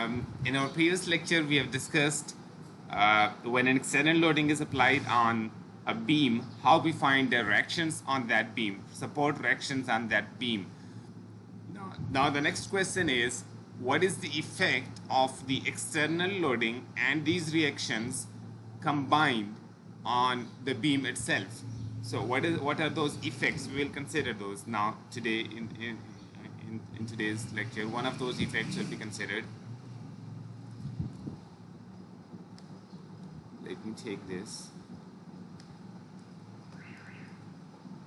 In our previous lecture, we have discussed when an external loading is applied on a beam, how we find the reactions on that beam, support reactions on that beam. Now the next question is, what is the effect of the external loading and these reactions combined on the beam itself? So what are those effects? We will consider those now today in today's lecture. One of those effects will be considered. Let me take this.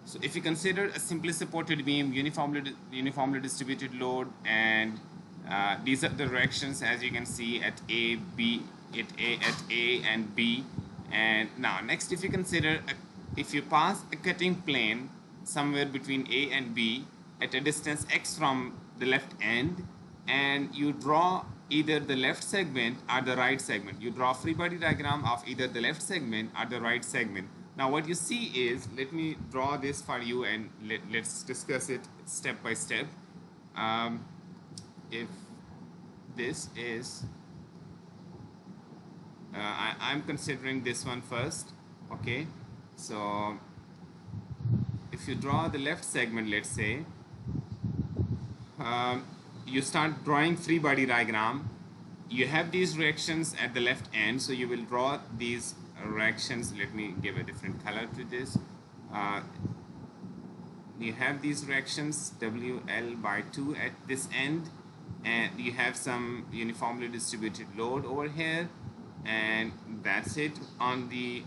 So if you consider a simply supported beam, uniformly distributed load, and these are the reactions as you can see at A, B, at A and B. And now next, if you consider if you pass a cutting plane somewhere between A and B at a distance x from the left end, and you draw either the left segment or the right segment. You draw a free body diagram of either the left segment or the right segment. Now what you see is, let me draw this for you and let's discuss it step by step. If this is, I'm considering this one first, okay? So if you draw the left segment, let's say, you start drawing free body diagram. You have these reactions at the left end, so you will draw these reactions. Let me give a different color to this. You have these reactions WL by 2 at this end, and you have some uniformly distributed load over here, and that's it on the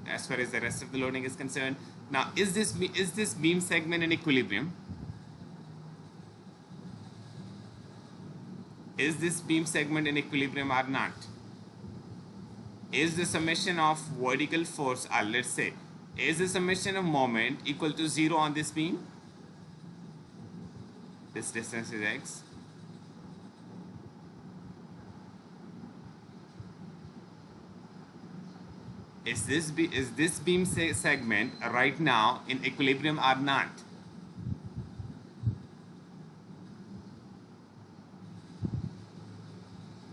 as far as the rest of the loading is concerned. Now is this beam segment in equilibrium? Is this beam segment in equilibrium or not? Is the summation of vertical force, or let's say, is the summation of moment equal to 0 on this beam? This distance is x. Is this beam segment right now in equilibrium or not?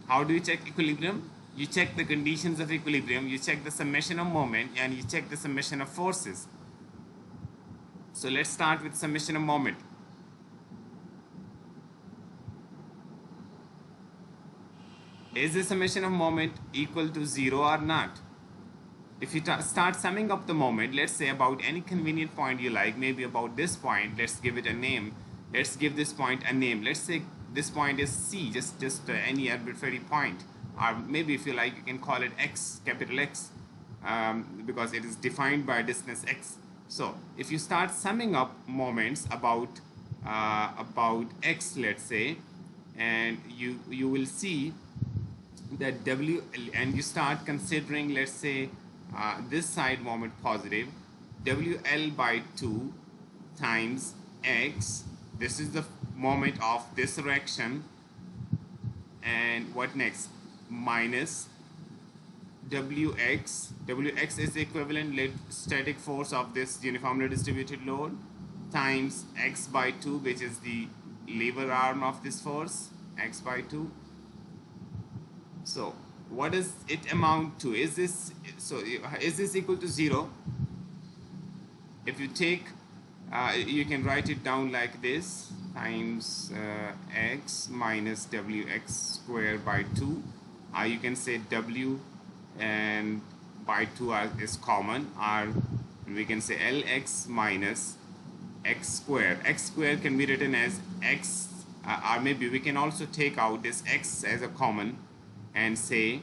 How do you check equilibrium? You check the conditions of equilibrium, you check the summation of moment, and you check the summation of forces. So let's start with summation of moment. Is the summation of moment equal to 0 or not? If you start summing up the moment, let's say about any convenient point you like, maybe about this point, let's give it a name. Let's give this point a name. Let's say this point is C, just any arbitrary point. Or maybe if you like, you can call it X, capital X, because it is defined by distance X. So if you start summing up moments about X, let's say, and you will see that W, and you start considering, let's say, this side moment positive, WL by 2 times X. This is the moment of this reaction, and what next? Minus WX. WX is the equivalent static force of this uniformly distributed load, times X by 2, which is the lever arm of this force, X by 2. So what does it amount to? Is this equal to 0? If you take, you can write it down like this, times X minus WX squared by 2. You can say W and by 2 is common, or we can say LX minus X squared. X squared can be written as X, or maybe we can also take out this X as a common and say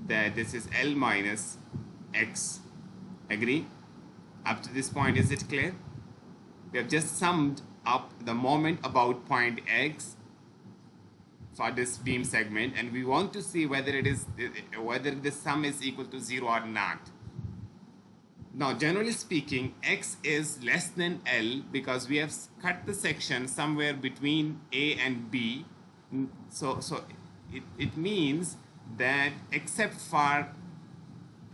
that this is L minus X. Agree? Up to this point, is it clear? We have just summed up the moment about point X for this beam segment, and we want to see whether the sum is equal to 0 or not. Now generally speaking, X is less than L because we have cut the section somewhere between A and B. So it means that except for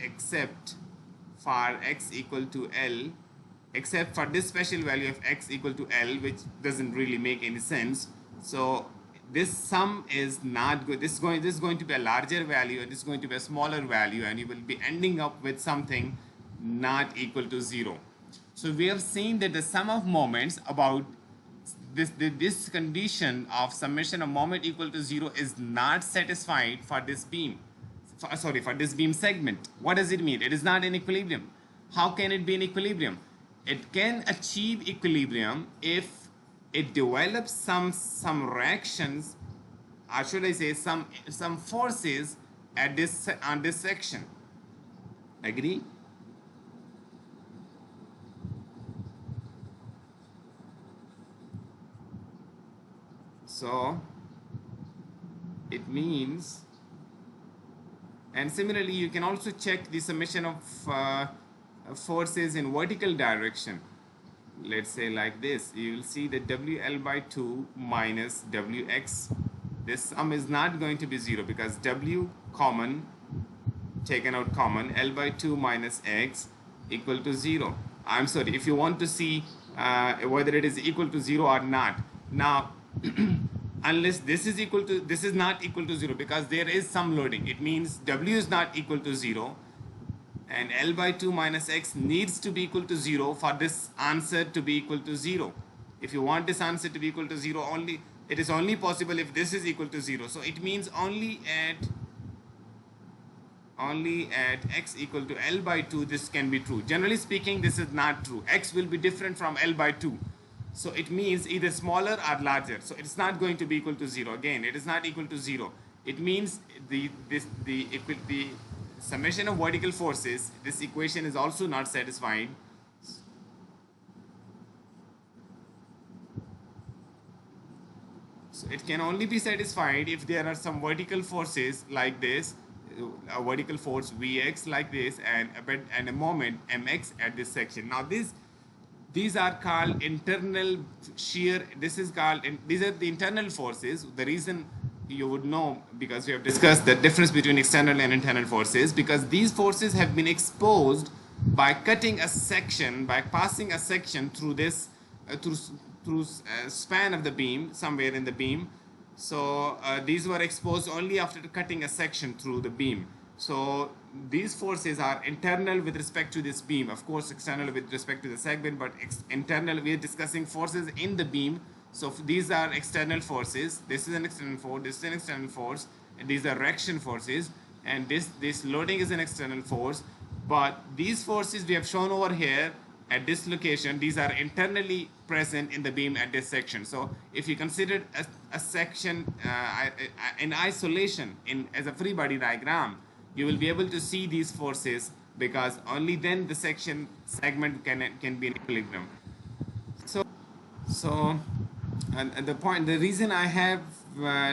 X equal to L, except for this special value of X equal to L, which doesn't really make any sense. So this sum is not good. This is going to be a larger value, and this is going to be a smaller value, and you will be ending up with something not equal to 0. So we have seen that the sum of moments about this condition of summation of moment equal to 0 is not satisfied for this beam. For this beam segment. What does it mean? It is not in equilibrium. How can it be in equilibrium? It can achieve equilibrium if it develops some reactions, or should I say some forces at this on this section. Agree? So it means, and similarly you can also check the summation of forces in vertical direction. Let's say like this, you will see that WL by 2 minus WX, this sum is not going to be 0 because W common, taken out common, L by 2 minus X equal to 0. I'm sorry, if you want to see whether it is equal to 0 or not. Now unless this is not equal to 0, because there is some loading, it means W is not equal to 0, and L by 2 minus X needs to be equal to 0 for this answer to be equal to 0. If you want this answer to be equal to 0, it is only possible if this is equal to 0. So it means only at X equal to L by 2 this can be true. Generally speaking, this is not true. X will be different from L by 2. So it means either smaller or larger. So it's not going to be equal to 0. Again, it is not equal to 0. It means the summation of vertical forces, this equation is also not satisfied. So it can only be satisfied if there are some vertical forces like this, a vertical force Vx like this, and a moment Mx at this section. Now these are called internal shear. These are the internal forces. The reason you would know, because we have discussed the difference between external and internal forces, because these forces have been exposed by cutting a section, by passing a section through this through span of the beam, somewhere in the beam. So these were exposed only after cutting a section through the beam. So these forces are internal with respect to this beam, of course external with respect to the segment, but internal, we are discussing forces in the beam. So these are external forces, this is an external force, this is an external force, and these are reaction forces, and this loading is an external force. But these forces we have shown over here at this location, these are internally present in the beam at this section. So if you consider a section in isolation as a free body diagram, you will be able to see these forces, because only then the segment can be in equilibrium. So and the reason I have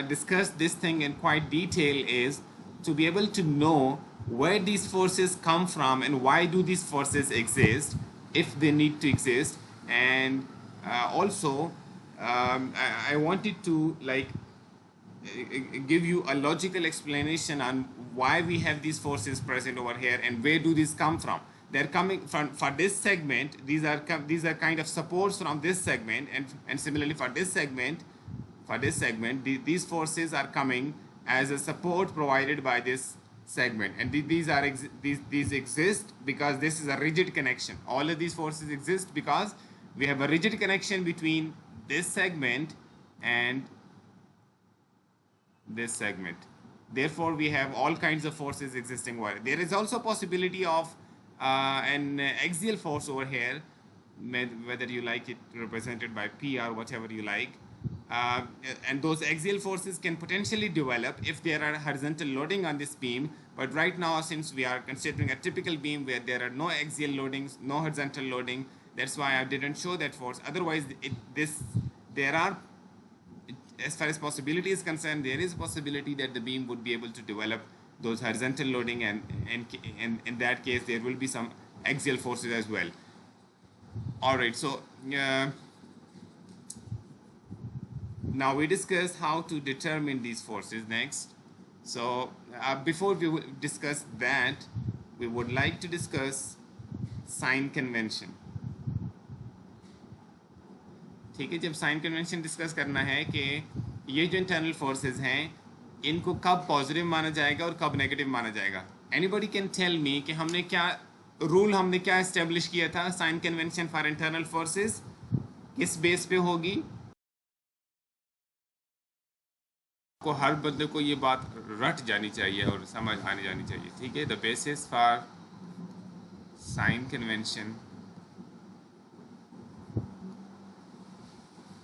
discussed this thing in quite detail is to be able to know where these forces come from and why do these forces exist, if they need to exist. And also I wanted to give you a logical explanation on why we have these forces present over here and where do these come from. They're coming from, for this segment, these are kind of supports from this segment, and similarly for this segment, these forces are coming as a support provided by this segment, and these exist because this is a rigid connection. All of these forces exist because we have a rigid connection between this segment and this segment. Therefore we have all kinds of forces existing over there. There is also a possibility of an axial force over here, whether you like it represented by P or whatever you like, and those axial forces can potentially develop if there are horizontal loading on this beam. But right now, since we are considering a typical beam where there are no axial loadings, no horizontal loading, that's why I didn't show that force. Otherwise as far as possibility is concerned, there is a possibility that the beam would be able to develop those horizontal loading, and in that case there will be some axial forces as well. All right, so now we discuss how to determine these forces next. So before we discuss that, we would like to discuss sign convention. ठीक है, जब sign convention discuss करना है कि ये जो internal forces हैं इनको कब पॉजिटिव माना जाएगा और कब नेगेटिव माना जाएगा? एनीबडी कैन टेल मी कि हमने क्या एस्टेब्लिश किया था sign convention for internal forces किस बेस पे होगी? को हर बंदे को ये बात रट जानी चाहिए और समझ आनी जानी चाहिए, ठीक है? The basis for sign convention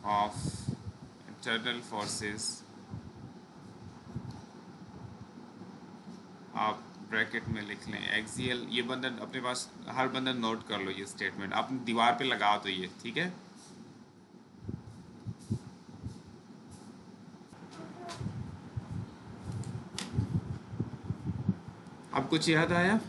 of internal forces, आप ब्रैकेट में लिख लें एक्सियल, ये बंदा अपने पास हर बंदा नोट कर लो ये स्टेटमेंट, अपनी दीवार पे लगा दो ये, ठीक है? अब कुछ याद आया?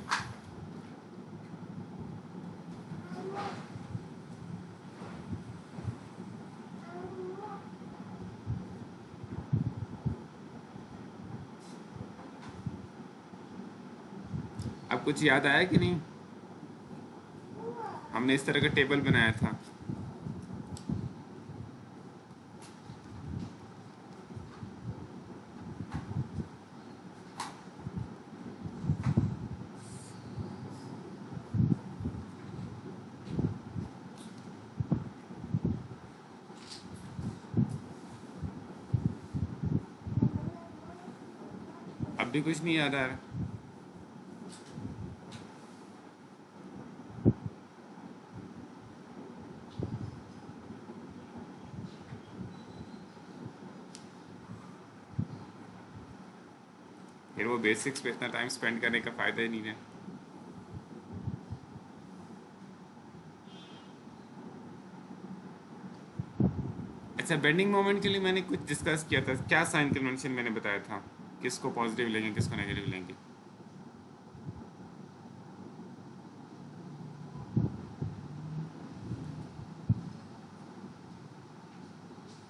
अब कुछ याद आया कि नहीं? हमने इस तरह का टेबल बनाया था। अब भी कुछ नहीं याद आ रहा? फिर वो बेसिक्स पे इतना टाइम स्पेंड करने का फ़ायदा ही नहीं है। अच्छा, बेंडिंग मोमेंट के लिए मैंने कुछ डिस्कस किया था, क्या साइन कन्वेंशन मैंने बताया था, किसको पॉजिटिव लेंगे किसको नेगेटिव लेंगे?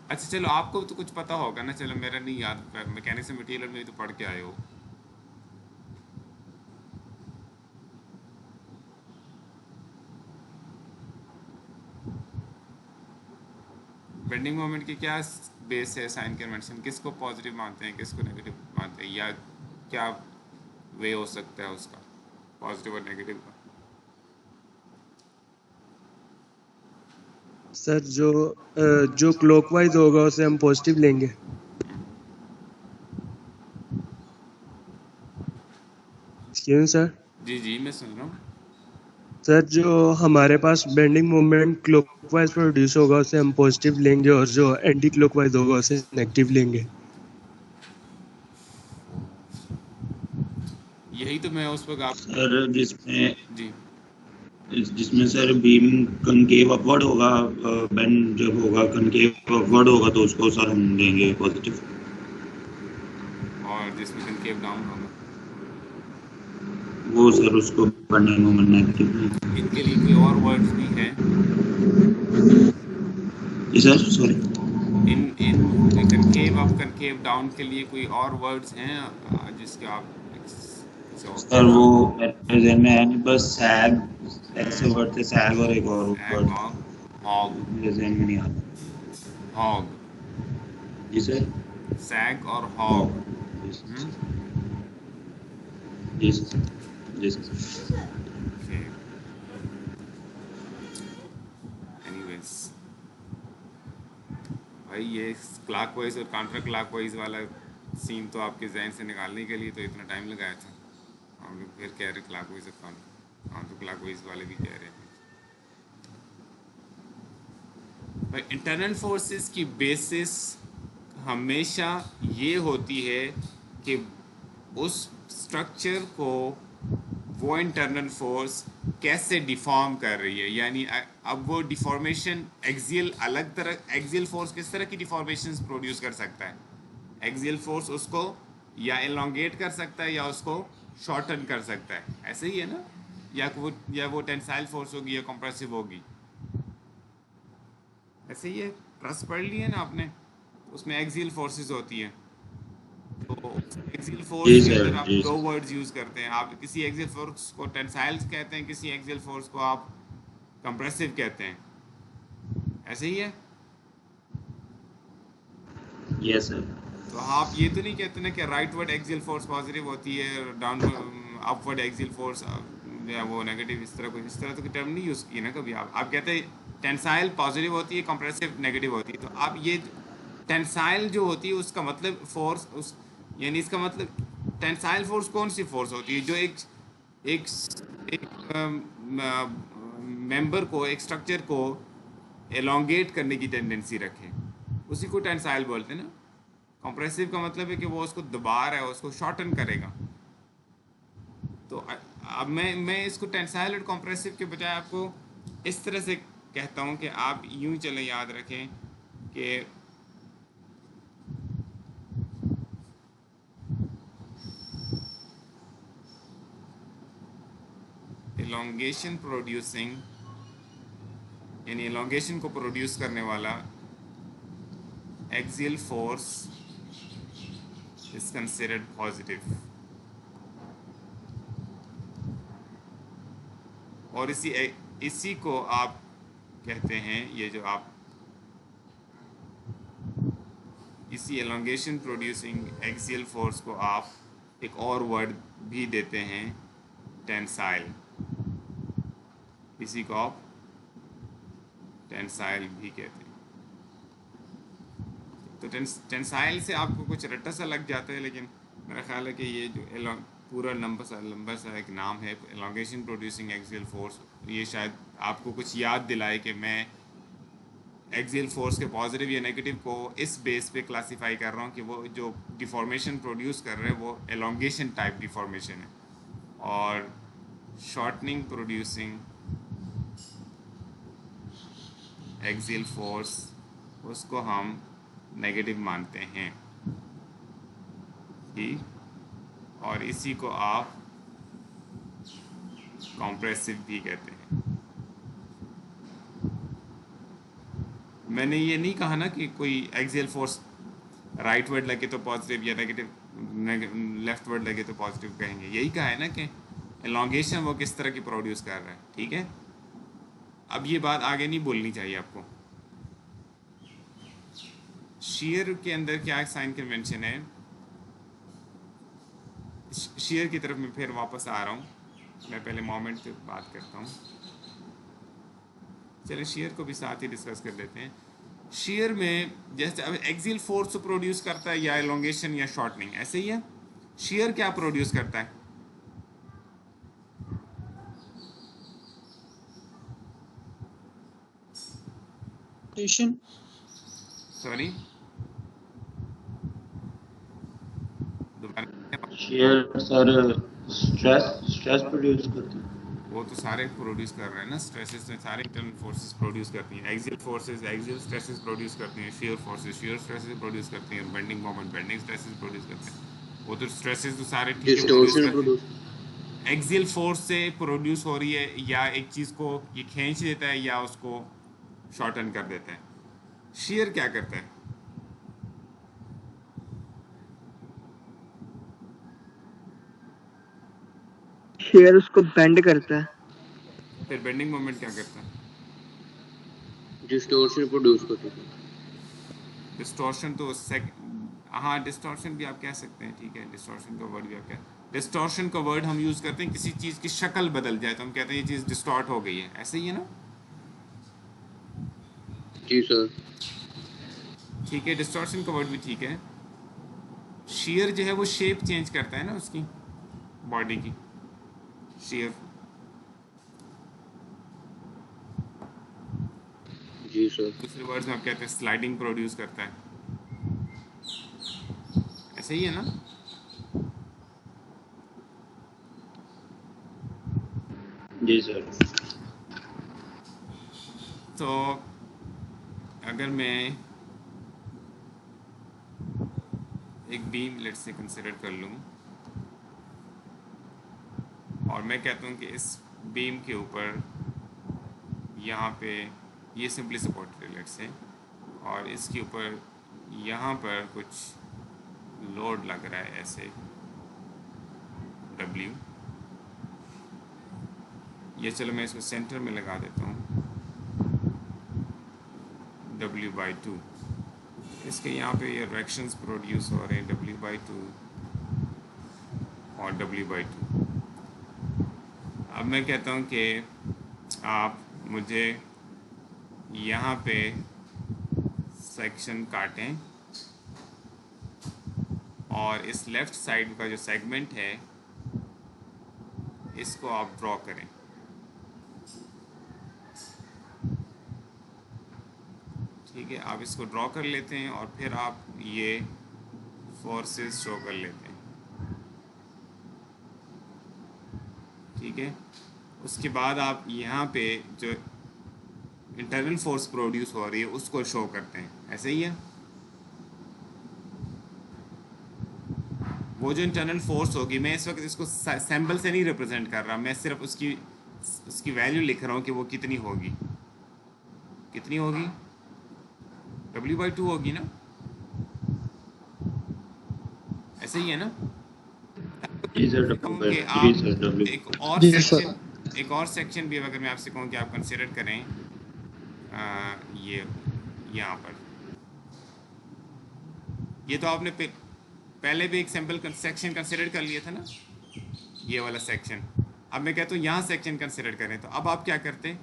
अच्छा चलो, आपको तो कुछ पता होगा ना, चलो मेरा नहीं याद, मैकेनिक्स मटेरियल में तो पढ़ के आए हो। बेंडिंग मोमेंट की क्या बेस है साइन कन्वेंशन, किसको पॉजिटिव मानते हैं किसको नेगेटिव मानते हैं, या क्या वे हो सकता है उसका पॉजिटिव और नेगेटिव का? सर जो क्लॉकवाइज होगा उसे हम पॉजिटिव लेंगे। क्यों सर? जी जी मैं सुन रहा हूँ। सर जो हमारे पास बेंडिंग मोमेंट क्लॉकवाइज प्रोड्यूस होगा उसे हम पॉजिटिव लेंगे और जो एंटी क्लॉकवाइज होगा उसे नेगेटिव लेंगे। यही तो मैं उस वक्त आप सर जी जिसमें सर बीम कनकेव अपवर्ड होगा, बेंड जब होगा कनकेव अपवर्ड होगा तो उसको सर हम लेंगे पॉजिटिव। और जिसमें कनकेव डाउन होगा वो सर उसको बेंडिंग मोमेंट नेगेटिव। इनके लिए कोई और वर्ड्स भी हैं? जी सर सॉरी। इन इन कनकेव अप कनकेव डाउन के लिए कोई और वर्ड्स हैं जिसके आप सर वो मेरे ज़हन में है नहीं, बस सैग ऐसे वर्ड थे, सैग और एक और वर्ड हॉग, मेरे ज़हन में नहीं आ रहा। हॉग, जी सर। सैग और हॉग। हॉग। जी सर। जी सर। Okay. Anyways, भाई ये क्लॉकवाइज और काउंटर क्लॉकवाइज वाला सीन तो आपके जहन से निकालने के लिए तो इतना टाइम लगाया था, हम लोग फिर कह रहे क्लॉकवाइज और काउंटर क्लॉकवाइज वाले भी कह रहे हैं। भाई इंटरनल फोर्सेस की बेसिस हमेशा ये होती है कि उस स्ट्रक्चर को वो इंटरनल फोर्स कैसे डिफॉर्म कर रही है, यानी अब वो डिफॉर्मेशन एक्सियल अलग तरह, एक्सियल फोर्स किस तरह की डिफॉर्मेशन प्रोड्यूस कर सकता है? एक्सियल फोर्स उसको या एलोंगेट कर सकता है या उसको शॉर्टन कर सकता है, ऐसे ही है ना? या वो टेंसाइल फोर्स होगी या कंप्रेसिव होगी, ऐसे ही है। ट्रस पढ़ लिए ना आपने, उसमें एक्सियल फोर्सेस होती हैं। तो एक्सियल फोर्स जी के सर। अंदर आप जी दो सर। वर्ड्स यूज़ करते हैं, आप किसी एक्सियल फोर्स को टेंसाइल्स कहते हैं, किसी एक्सियल फोर्स को आप कंप्रेसिव कहते हैं, ऐसे ही है। Yes sir. तो आप ये तो नहीं कहते ना कि राइटवर्ड एक्सियल फोर्स पॉजिटिव होती है, डाउनवर्ड अपवर्ड एक्सियल फोर्स या वो नेगेटिव, इस तरह इस तरह तो कोई टर्म नहीं यूज़ की ना कभी। आप कहते हैं टेंसाइल पॉजिटिव होती है, कंप्रेसिव नेगेटिव होती है। तो आप ये टेंसाइल जो होती है उसका मतलब फोर्स उस, यानी इसका मतलब टेंसाइल फोर्स कौन सी फोर्स होती है जो एक एक एक मेंबर को, एक स्ट्रक्चर को एलोंगेट करने की टेंडेंसी रखे, उसी को टेंसाइल बोलते हैं ना। कंप्रेसिव का मतलब है कि वो उसको दबा रहा है, उसको शॉर्टन करेगा। तो अब मैं इसको टेंसाइल और कंप्रेसिव के बजाय आपको इस तरह से कहता हूँ कि आप यूं चलें, याद रखें कि एलोंगेशन प्रोड्यूसिंग, यानी एलोंगेशन को प्रोड्यूस करने वाला axial force is considered positive. और इसी को आप कहते हैं, ये जो आप इसी एलोंगेशन प्रोड्यूसिंग एक्सियल फोर्स को आप एक और वर्ड भी देते हैं, टेंसाइल। इसी को आप टेंसाइल भी कहते हैं। तो टेंसाइल से आपको कुछ रट्टा सा लग जाता है, लेकिन मेरा ख्याल है कि ये जो पूरा लंबा सा एक नाम है, एलोंगेशन प्रोड्यूसिंग एक्सियल फोर्स, ये शायद आपको कुछ याद दिलाए कि मैं एक्सियल फोर्स के पॉजिटिव या नेगेटिव को इस बेस पे क्लासिफाई कर रहा हूँ कि वो जो डिफॉर्मेशन प्रोड्यूस कर रहे हैं वो एलोंगेशन टाइप डिफॉर्मेशन है, और शॉर्टनिंग प्रोड्यूसिंग एक्सियल फोर्स उसको हम नेगेटिव मानते हैं, ठीक। और इसी को आप कॉम्प्रेसिव भी कहते हैं। मैंने ये नहीं कहा ना कि कोई एक्सियल फोर्स राइट वर्ड लगे तो पॉजिटिव या नेगेटिव, लेफ्ट वर्ड लगे तो पॉजिटिव कहेंगे। यही कहा है ना कि एलोंगेशन वो किस तरह की प्रोड्यूस कर रहा है, ठीक है। अब ये बात आगे नहीं बोलनी चाहिए आपको। शेयर के अंदर क्या साइन कन्वेंशन है, शेयर की तरफ मैं फिर वापस आ रहा हूँ। मैं पहले मोमेंट पे बात करता हूँ, चलिए शेयर को भी साथ ही डिस्कस कर लेते हैं। शेयर में जैसे अब एक्सियल फोर्स प्रोड्यूस करता है या एलोंगेशन या शॉर्टनिंग, ऐसे ही है। शेयर क्या प्रोड्यूस करता है? सॉरी, दोबारा। शेयर सर स्ट्रेस प्रोड्यूस करते हैं। वो तो सारे प्रोड्यूस कर रहे हैं ना, स्ट्रेसेस में सारे इंटरनल फोर्सेस प्रोड्यूस करती हैं। Axial forces axial stresses produce करती हैं, share forces shear stresses produce करती हैं, bending moment bending stresses produce करते हैं। वो तो स्ट्रेसेस तो सारे ठीक है प्रोड्यूस करते हैं। एक्सियल फोर्स से प्रोड्यूस हो रही है, या एक चीज़ को ये खींच देता है या उसको शॉर्टन कर देता है। शेयर क्या करता है? शेयर उसको बेंड करता है। फिर बेंडिंग मोमेंट क्या करता है? डिस्टॉर्शन प्रोड्यूस करता है। डिस्टॉर्शन तो हाँ, डिस्टॉर्शन भी आप कह सकते हैं, ठीक है। डिस्टॉर्शन का वर्ड भी आप कह, डिस्टॉर्शन का वर्ड हम यूज़ करते हैं किसी चीज़ की शक्ल बदल जाए तो हम कहते हैं ये चीज़ डिस्टॉर्ट हो गई है, ऐसे ही है ना। जी सर। ठीक है, डिस्टॉर्शन का वर्ड भी ठीक है। शेयर जो है वो शेप चेंज करता है ना उसकी बॉडी की, शेयर। जी सर। दूसरे वर्ड्स में आप कहते हैं स्लाइडिंग प्रोड्यूस करता है, ऐसे ही है ना। जी सर। तो अगर मैं एक बीम लेट से कंसिडर कर लूँ और मैं कहता हूँ कि इस बीम के ऊपर यहाँ पे ये सिंपली सपोर्ट है लेट से, और इसके ऊपर यहाँ पर कुछ लोड लग रहा है ऐसे W। ये चलो मैं इसको सेंटर में लगा देता हूँ W/2। इसके यहाँ पे ये रिएक्शंस प्रोड्यूस हो रहे हैं W/2 और W/2। अब मैं कहता हूँ कि आप मुझे यहाँ पे सेक्शन काटें और इस लेफ़्ट साइड का जो सेगमेंट है इसको आप ड्रॉ करें। ठीक है, आप इसको ड्रॉ कर लेते हैं और फिर आप ये फोर्सेस शो कर लेते हैं। ठीक है, उसके बाद आप यहाँ पे जो इंटरनल फोर्स प्रोड्यूस हो रही है उसको शो करते हैं। ऐसे ही है, वो जो इंटरनल फोर्स होगी, मैं इस वक्त इसको सैम्पल से नहीं रिप्रेजेंट कर रहा, मैं सिर्फ उसकी वैल्यू लिख रहा हूँ कि वो कितनी होगी। कितनी होगी? W/2 होगी ना, ऐसे ही है ना। जी सर, कि जी सर, आप W। एक और सेक्शन भी अगर मैं आपसे कहूँ कि आप कंसिडर करें ये यहाँ पर, ये तो आपने पहले भी एक सैम्पल सेक्शन कंसिडर कर लिया था ना, ये वाला सेक्शन। अब मैं कहता हूँ यहाँ सेक्शन कंसिडर करें, तो अब आप क्या करते?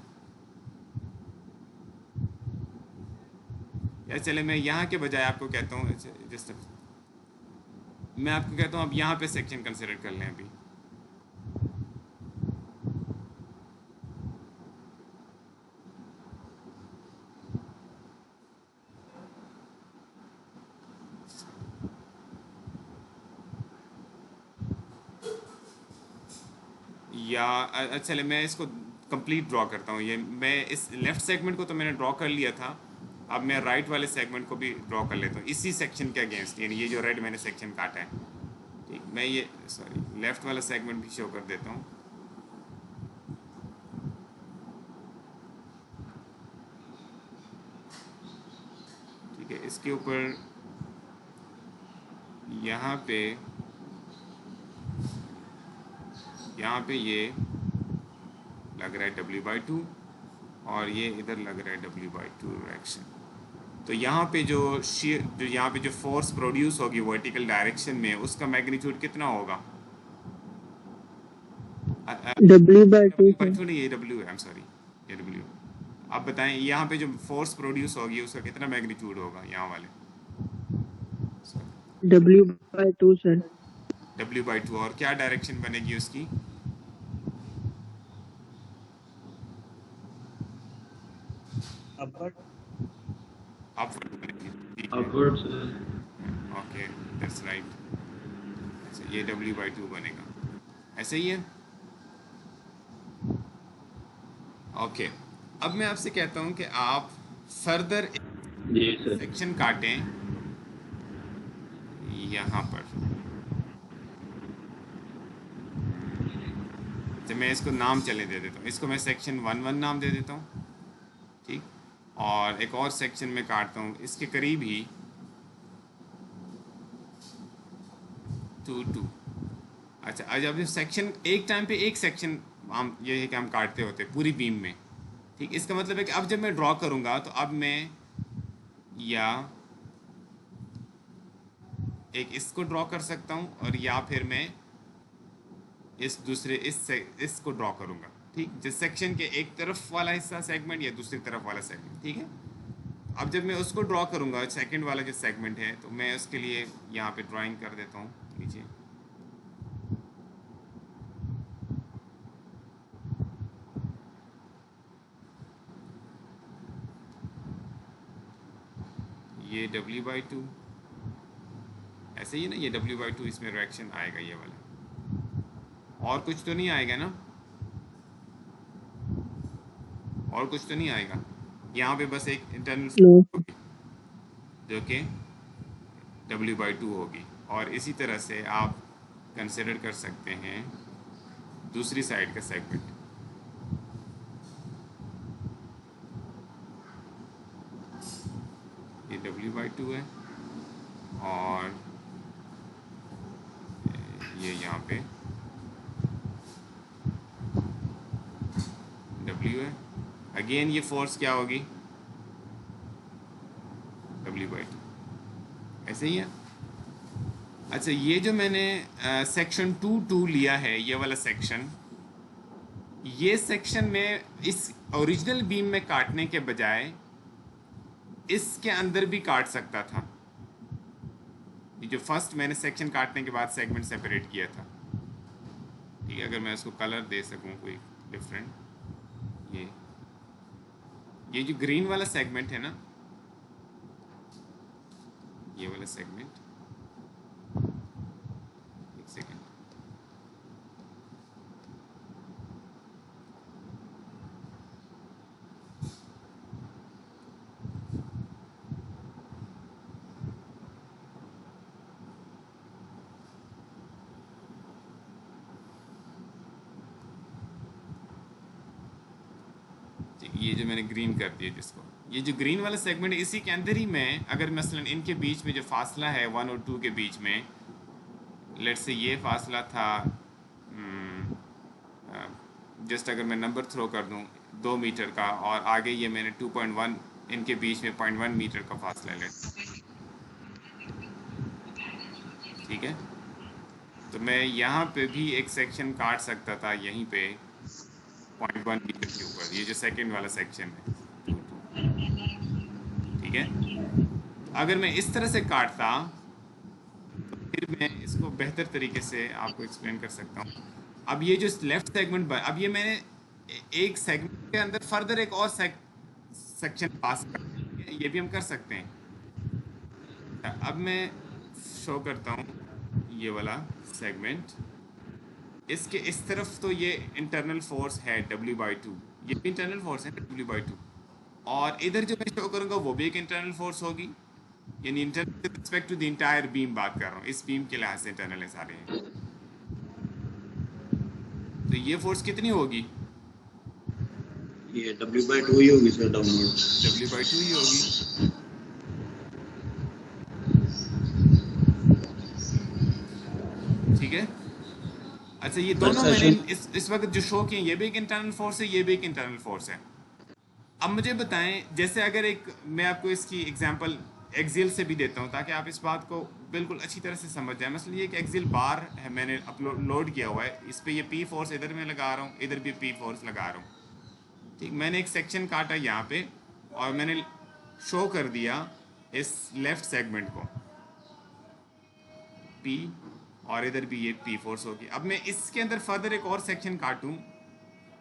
या चले मैं यहाँ के बजाय आपको कहता हूँ, जस्ट मैं आपको कहता हूँ अब यहाँ पे सेक्शन कंसिडर कर लें अभी। या चले मैं इसको कंप्लीट ड्रॉ करता हूँ। ये मैं इस लेफ़्ट सेगमेंट को तो मैंने ड्रॉ कर लिया था, अब मैं राइट वाले सेगमेंट को भी ड्रॉ कर लेता हूँ इसी सेक्शन के अगेंस्ट, यानी ये जो रेड मैंने सेक्शन काटा है। ठीक, मैं ये लेफ़्ट वाला सेगमेंट भी शो कर देता हूँ। ठीक है, इसके ऊपर यहाँ पे ये लग रहा है W/2 और ये इधर लग रहा है W/2 रिएक्शन। तो यहाँ पे जो यहाँ पे जो फोर्स प्रोड्यूस होगी वर्टिकल डायरेक्शन में, उसका मैग्नीट्यूड कितना होगा? W/2 नहीं, ये W है, आई एम सॉरी, ये W। आप बताएं यहाँ पे जो फोर्स प्रोड्यूस होगी उसका कितना मैग्नीट्यूड होगा यहाँ वाले? W/2 sir. W/2 और क्या डायरेक्शन बनेगी उसकी? Upward sir. Okay, that's right. अच्छा, ये W/2 बनेगा, ऐसे ही है। ओके, अब मैं आपसे कहता हूँ कि आप फर्दर जी सर। सेक्शन काटें यहाँ पर। जब मैं इसको नाम चले दे देता हूँ, इसको मैं सेक्शन 1/1 नाम दे देता हूँ। ठीक, और एक और सेक्शन में काटता हूँ इसके करीब ही 2/2। अच्छा, आज अब सेक्शन एक टाइम पे एक सेक्शन हम ये है कि हम काटते होते पूरी बीम में। ठीक, इसका मतलब है कि अब जब मैं ड्रॉ करूँगा तो अब मैं या एक इसको ड्रॉ कर सकता हूँ और या फिर मैं इस दूसरे इसको ड्रॉ करूँगा। ठीक, जिस सेक्शन के एक तरफ वाला हिस्सा सेगमेंट या दूसरी तरफ वाला सेगमेंट। ठीक है, अब जब मैं उसको ड्रॉ करूँगा सेकंड वाला जो सेगमेंट है, तो मैं उसके लिए यहाँ पे ड्राइंग कर देता हूँ नीचे। ये W/2 ऐसे ही ना, ये W/2 इसमें रिएक्शन आएगा ये वाला, और कुछ तो नहीं आएगा ना, और कुछ तो नहीं आएगा। यहाँ पे बस एक इंटरनल होगी जो कि W/2 होगी। और इसी तरह से आप कंसिडर कर सकते हैं दूसरी साइड का सेगमेंट। ये W/2 है और ये यहाँ पे W है। अगेन ये फोर्स क्या होगी? W/2। ऐसे ही है। अच्छा, ये जो मैंने सेक्शन 2 लिया है, ये वाला सेक्शन, ये सेक्शन में इस ओरिजिनल बीम में काटने के बजाय इसके अंदर भी काट सकता था। ये जो फर्स्ट मैंने सेक्शन काटने के बाद सेगमेंट सेपरेट किया था, ठीक है, अगर मैं उसको कलर दे सकूं कोई डिफरेंट, ये जो ग्रीन वाला सेगमेंट है ना, ये वाला सेगमेंट, एक सेकंड, ये जो मैंने ग्रीन कर दिया जिसको, ये जो ग्रीन वाला सेगमेंट है, इसी के अंदर ही मैं अगर मसलन इनके बीच में जो फासला है 1 और 2 के बीच में, लेट्स से ये फासला था जस्ट अगर मैं नंबर थ्रो कर दूं 2 मीटर का, और आगे ये मैंने 2.1 इनके बीच में 0.1 मीटर का फासला ले, ठीक है, तो मैं यहाँ पे भी एक सेक्शन काट सकता था यहीं पे 0.1 मीटर के ऊपर, ये जो सेकंड वाला सेक्शन है, ठीक है। अगर मैं इस तरह से काटता तो फिर मैं इसको बेहतर तरीके से आपको एक्सप्लेन कर सकता हूँ। अब ये जो लेफ्ट सेगमेंट, अब ये मैंने एक सेगमेंट के अंदर फर्दर एक और सेक्शन पास कर, ये भी हम कर सकते हैं। अब मैं शो करता हूँ ये वाला सेगमेंट, इसके इस तरफ तो ये इंटरनल फोर्स है W/2, ये भी इंटरनल फोर्स है W/2, और इधर जो मैं शो करूँगा वो भी एक इंटरनल फोर्स होगी, यानी internal with respect to the entire beam बात कर रहा हूँ, इस बीम के लिहाज से इंटरनल है सारे हैं। तो ये फोर्स कितनी होगी? ये W/2 ही होगी सर, डाउनवर्ड W/2 ही होगी। ठीक है, अच्छा, ये दोनों मैंने इस वक्त जो शो किए, ये भी एक इंटरनल फोर्स है, ये भी एक इंटरनल फोर्स है। अब मुझे बताएं, जैसे अगर एक, मैं आपको इसकी एग्जांपल एक्सियल से भी देता हूं ताकि आप इस बात को बिल्कुल अच्छी तरह से समझ जाएं। मसलन ये एक एक्सियल बार है, मैंने लोड किया हुआ है, इस पर ये P फोर्स इधर मैं लगा रहा हूँ, इधर भी P फोर्स लगा रहा हूँ, ठीक। मैंने एक सेक्शन काटा यहाँ पे और मैंने शो कर दिया इस लेफ्ट सेगमेंट को P, और इधर भी ये P फोर्स होगी। अब मैं इसके अंदर फर्दर एक और सेक्शन काटूं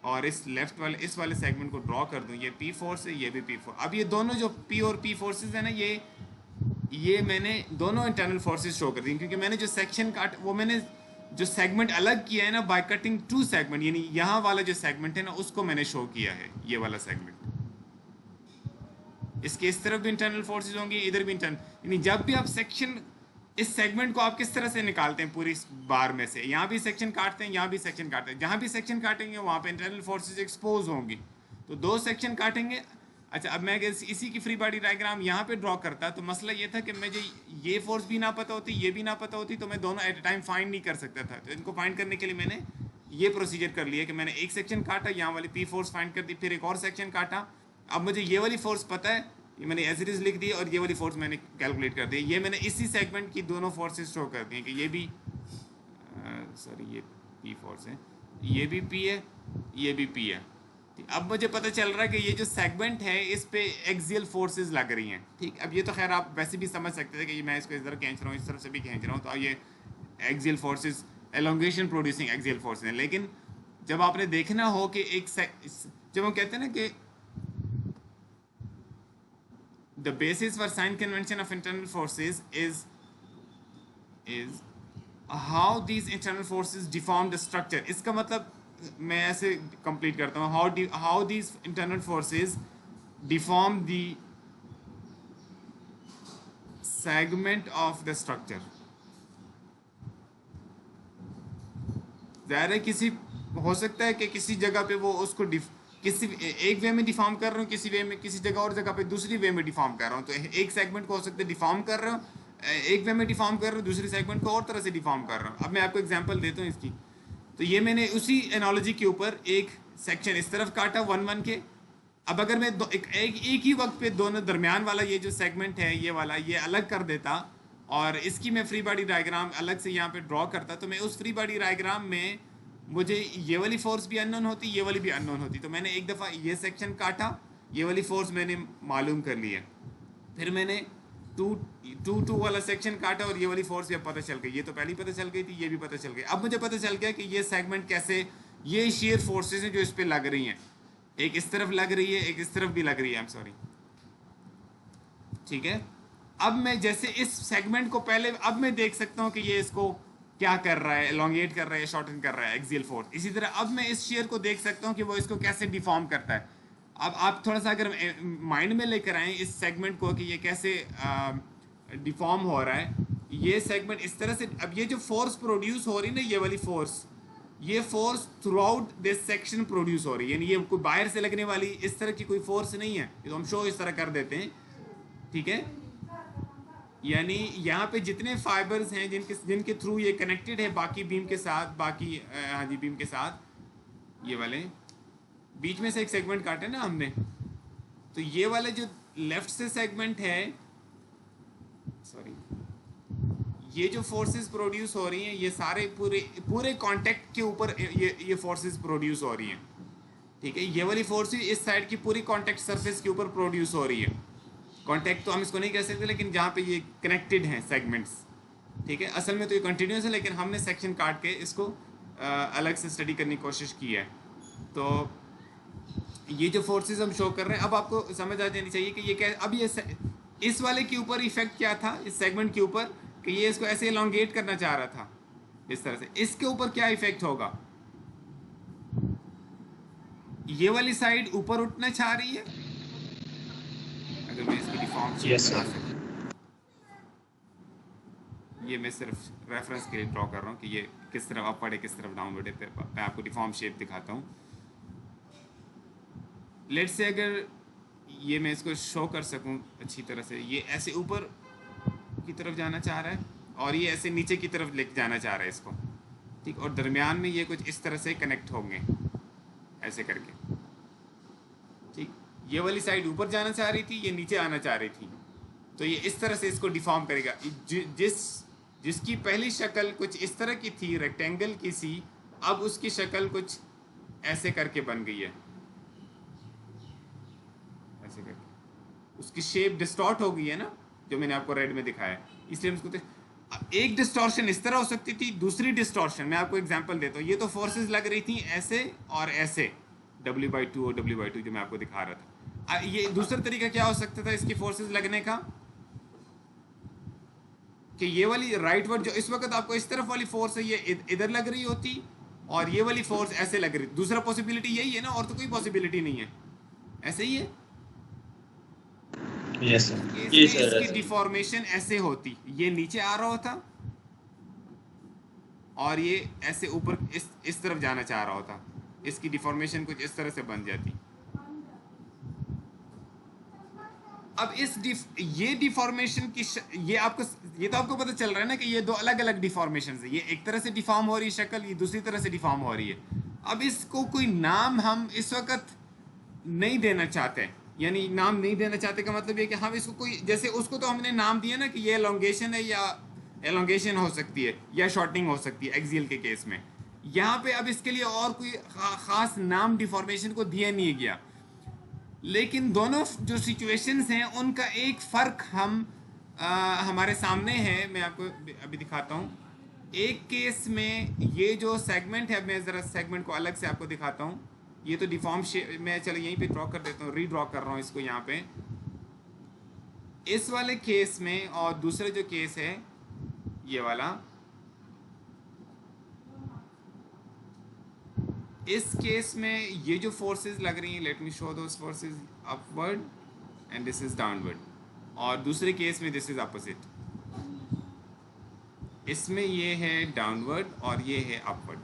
और इस लेफ्ट वाले, इस वाले सेगमेंट को ड्रॉ कर दूं, ये P फोर्स है, ये भी P फोर्स। अब ये दोनों जो P और P फोर्सेस है ना, ये मैंने दोनों इंटरनल फोर्सेस शो कर दी, क्योंकि मैंने जो सेक्शन काट, वो मैंने जो सेगमेंट अलग किया है ना बाय कटिंग 2 सेगमेंट, यानी यहाँ वाला जो सेगमेंट है ना उसको मैंने शो किया है, ये वाला सेगमेंट। इसके इस तरफ भी इंटरनल फोर्सेज होंगी, इधर भी इंटरनल, यानी जब भी आप सेक्शन, इस सेगमेंट को आप किस तरह से निकालते हैं पूरी बार में से, यहाँ भी सेक्शन काटते हैं, यहाँ भी सेक्शन काटते हैं, जहाँ भी सेक्शन काटेंगे वहाँ पे इंटरनल फोर्सेज एक्सपोज होंगी, तो 2 सेक्शन काटेंगे। अच्छा, अब मैं अगर इसी की फ्री बॉडी डायग्राम यहाँ पे ड्रॉ करता तो मसला ये था कि मुझे ये फोर्स भी ना पता होती, ये भी ना पता होती, तो मैं दोनों एट ए टाइम फाइंड नहीं कर सकता था। तो इनको फाइंड करने के लिए मैंने ये प्रोसीजर कर लिया कि मैंने एक सेक्शन काटा, यहाँ वाली P फोर्स फाइंड कर दी, फिर एक और सेक्शन काटा। अब मुझे ये वाली फोर्स पता है, ये मैंने एज इट इज लिख दी, और ये वाली फोर्स मैंने कैलकुलेट कर दी। ये मैंने इसी सेगमेंट की दोनों फोर्सेस शो कर दी कि ये भी सॉरी ये P फोर्स है, ये भी P है, ये भी P है। अब मुझे पता चल रहा है कि ये जो सेगमेंट है इस पे एक्सियल फोर्सेस लग रही हैं, ठीक। अब ये तो खैर आप वैसे भी समझ सकते थे कि मैं इसको इस तरह खींच रहा हूँ, इस तरफ से भी खींच रहा हूँ, तो ये axial forces elongation producing axial forces हैं। लेकिन जब आपने देखना हो कि जब हम कहते हैं ना कि the basis for sign convention of internal forces is how these internal forces deform the structure। इसका मतलब मैं ऐसे कंप्लीट करता हूँ, how these internal forces deform the segment of the structure। ज़ाहिर है किसी, हो सकता है कि किसी जगह पे वो उसको किसी एक वे में डिफॉर्म कर रहा हूँ, किसी वे में, किसी जगह और जगह पे दूसरी वे में डिफॉर्म कर रहा हूँ। तो एक सेगमेंट को हो सकता है डिफॉर्म कर रहा हूँ, एक वे में डिफॉर्म कर रहा हूँ, दूसरी सेगमेंट को और तरह से डिफॉर्म कर रहा हूँ। अब मैं आपको एग्जांपल देता हूँ इसकी। तो ये मैंने उसी एनालॉजी के ऊपर एक सेक्शन इस तरफ काटा 1-1 के। अब अगर मैं एक ही वक्त पे दोनों दरमियान वाला ये जो सेगमेंट है, ये वाला, ये अलग कर देता, और इसकी मैं फ्री बॉडी डायग्राम अलग से यहाँ पे ड्रॉ करता, तो मैं उस फ्री बॉडी डायग्राम में मुझे ये वाली फोर्स भी अननोन होती, ये वाली भी अननोन होती। तो मैंने एक दफ़ा ये सेक्शन काटा, ये वाली फोर्स मैंने मालूम कर लिया, फिर मैंने टू वाला सेक्शन काटा और ये वाली फोर्स भी अब पता चल गई। ये तो पहले ही पता चल गई थी, ये भी पता चल गई। अब मुझे पता चल गया कि ये सेगमेंट कैसे, ये शेयर फोर्सेस हैं जो इस पर लग रही हैं, एक इस तरफ लग रही है, एक इस तरफ भी लग रही है, आई एम सॉरी, ठीक है। अब मैं जैसे इस सेगमेंट को पहले, अब मैं देख सकता हूँ कि ये इसको क्या कर रहा है, एलोंगेट कर रहा है, शॉर्टन कर रहा है, एक्सियल फोर्स। इसी तरह अब मैं इस शेयर को देख सकता हूँ कि वो इसको कैसे डिफॉर्म करता है। अब आप थोड़ा सा अगर माइंड में लेकर आएँ इस सेगमेंट को कि ये कैसे डिफॉर्म हो रहा है, ये सेगमेंट इस तरह से, अब ये जो फोर्स प्रोड्यूस हो रही है ना, ये वाली फोर्स, ये force through out this section produce हो रही है, यानी ये कोई बाहर से लगने वाली इस तरह की कोई फोर्स नहीं है। ये तो हम शो इस तरह कर देते हैं, ठीक है। यानी यहाँ पे जितने फाइबर्स हैं जिनके थ्रू ये कनेक्टेड है बाकी बीम के साथ, बाकी हाँ जी बीम के साथ, ये वाले बीच में से एक सेगमेंट काटे ना हमने, तो ये वाले जो लेफ्ट से सेगमेंट है, सॉरी, ये जो फोर्सेस प्रोड्यूस हो रही हैं, ये सारे पूरे कांटेक्ट के ऊपर ये फोर्सेस प्रोड्यूस हो रही हैं, ठीक है। ये वाली फोर्स इस साइड की पूरी कांटेक्ट सरफेस के ऊपर प्रोड्यूस हो रही है। कांटेक्ट तो हम इसको नहीं कह सकते, लेकिन जहाँ पे ये कनेक्टेड हैं सेगमेंट्स, ठीक है। असल में तो ये कंटिन्यूस है, लेकिन हमने सेक्शन काट के इसको अलग से स्टडी करने की कोशिश की है। तो ये जो फोर्सेस हम शो कर रहे हैं, अब आपको समझ आ जानी चाहिए कि ये क्या, अब ये इस वाले के ऊपर इफेक्ट क्या था, इस सेगमेंट के ऊपर, कि ये इसको ऐसे एलोंगेट करना चाह रहा था इस तरह से। इसके ऊपर क्या इफेक्ट होगा, ये वाली साइड ऊपर उठना चाह रही है, अगर मैं इसकी डिफॉर्म बना सकूं। ये मैं सिर्फ रेफरेंस के लिए ड्रॉ कर रहा हूँ कि ये किस तरफ अपवर्ड है, किस तरफ डाउनवर्ड है। मैं आपको डिफॉर्म शेप दिखाता हूँ। लेट्स से अगर ये मैं इसको शो कर सकूं अच्छी तरह से, ये ऐसे ऊपर की तरफ जाना चाह रहा है और ये ऐसे नीचे की तरफ लेके जाना चाह रहा है इसको, ठीक। और दरमियान में ये कुछ इस तरह से कनेक्ट होंगे ऐसे करके, ठीक। ये वाली साइड ऊपर जाना चाह रही थी, ये नीचे आना चाह रही थी, तो ये इस तरह से इसको डिफॉर्म करेगा। जिसकी पहली शक्ल कुछ इस तरह की थी, रेक्टेंगल की सी, अब उसकी शक्ल कुछ ऐसे करके बन गई है, ऐसे करके उसकी शेप डिस्टॉर्ट हो गई है ना, जो मैंने आपको रेड में दिखाया। इसलिए हम इसको एक डिस्टॉर्शन इस तरह हो सकती थी, दूसरी डिस्टॉर्शन, मैं आपको एग्जांपल देता हूँ। ये तो फोर्सेस लग रही थी ऐसे और ऐसे, W/2 और W/2 जो मैं आपको दिखा रहा था। ये दूसरा तरीका क्या हो सकता था इसकी फोर्सेस लगने का, कि ये वाली राइट वर्ड जो इस वक्त आपको इस तरफ वाली फोर्स है, ये इधर लग रही होती और ये वाली फोर्स ऐसे लग रही। दूसरा पॉसिबिलिटी यही है ना, और तो कोई पॉसिबिलिटी नहीं है, ऐसे ही है। यस सर, इसकी डिफॉर्मेशन ऐसे होती, ये नीचे आ रहा होता और ये ऐसे ऊपर इस तरफ जाना चाह रहा होता, इसकी डिफॉर्मेशन कुछ इस तरह से बन जाती। अब ये डिफॉर्मेशन की ये तो आपको पता चल रहा है ना कि ये दो अलग अलग डिफॉर्मेशन है। ये एक तरह से डिफॉर्म हो रही है शक्ल, ये दूसरी तरह से डिफॉर्म हो रही है। अब इसको कोई नाम हम इस वक्त नहीं देना चाहते, यानी नाम नहीं देना चाहते का मतलब ये कि हम इसको कोई, जैसे उसको तो हमने नाम दिया ना कि ये एलोंगेशन है, या एलोंगेशन हो सकती है या शॉर्टनिंग हो सकती है एक्सियल के केस में। यहाँ पे अब इसके लिए और कोई खास नाम डिफॉर्मेशन को दिया नहीं गया, लेकिन दोनों जो सिचुएशंस हैं उनका एक फ़र्क हमारे सामने है। मैं आपको अभी दिखाता हूँ। एक केस में ये जो सेगमेंट है, मैं ज़रा सेगमेंट को अलग से आपको दिखाता हूँ। ये तो डिफॉर्म शेप, मैं चलो यहीं पे ड्रॉ कर देता हूँ, रीड्रॉ कर रहा हूँ इसको यहाँ पे, इस वाले केस में। और दूसरा जो केस है ये वाला, इस केस में ये जो फोर्सेस लग रही हैं, let me show those forces, upward and this is downward. और दूसरे केस में दिस इज अपोजिट, इसमें ये है डाउनवर्ड और ये है अपवर्ड।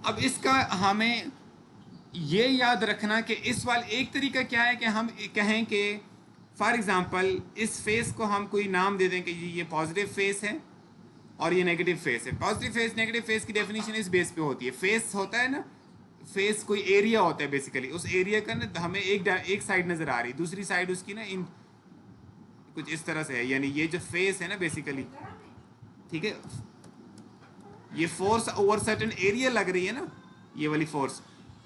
अब इसका हमें ये याद रखना कि इस वाल एक तरीका क्या है कि हम कहें कि फॉर एग्जांपल इस फेस को हम कोई नाम दे दें कि ये पॉजिटिव फेस है और ये नेगेटिव फेस है। पॉजिटिव फेस नेगेटिव फेस की डेफिनेशन इस बेस पे होती है। फेस होता है ना, फेस कोई एरिया होता है बेसिकली, उस एरिया का ना हमें एक साइड नज़र आ रही, दूसरी साइड उसकी ना इन कुछ इस तरह से है, यानी ये जो फेस है ना बेसिकली, ठीक है, ये फोर्स ओवर सर्टेन एरिया लग रही है ना, ये वाली फोर्स।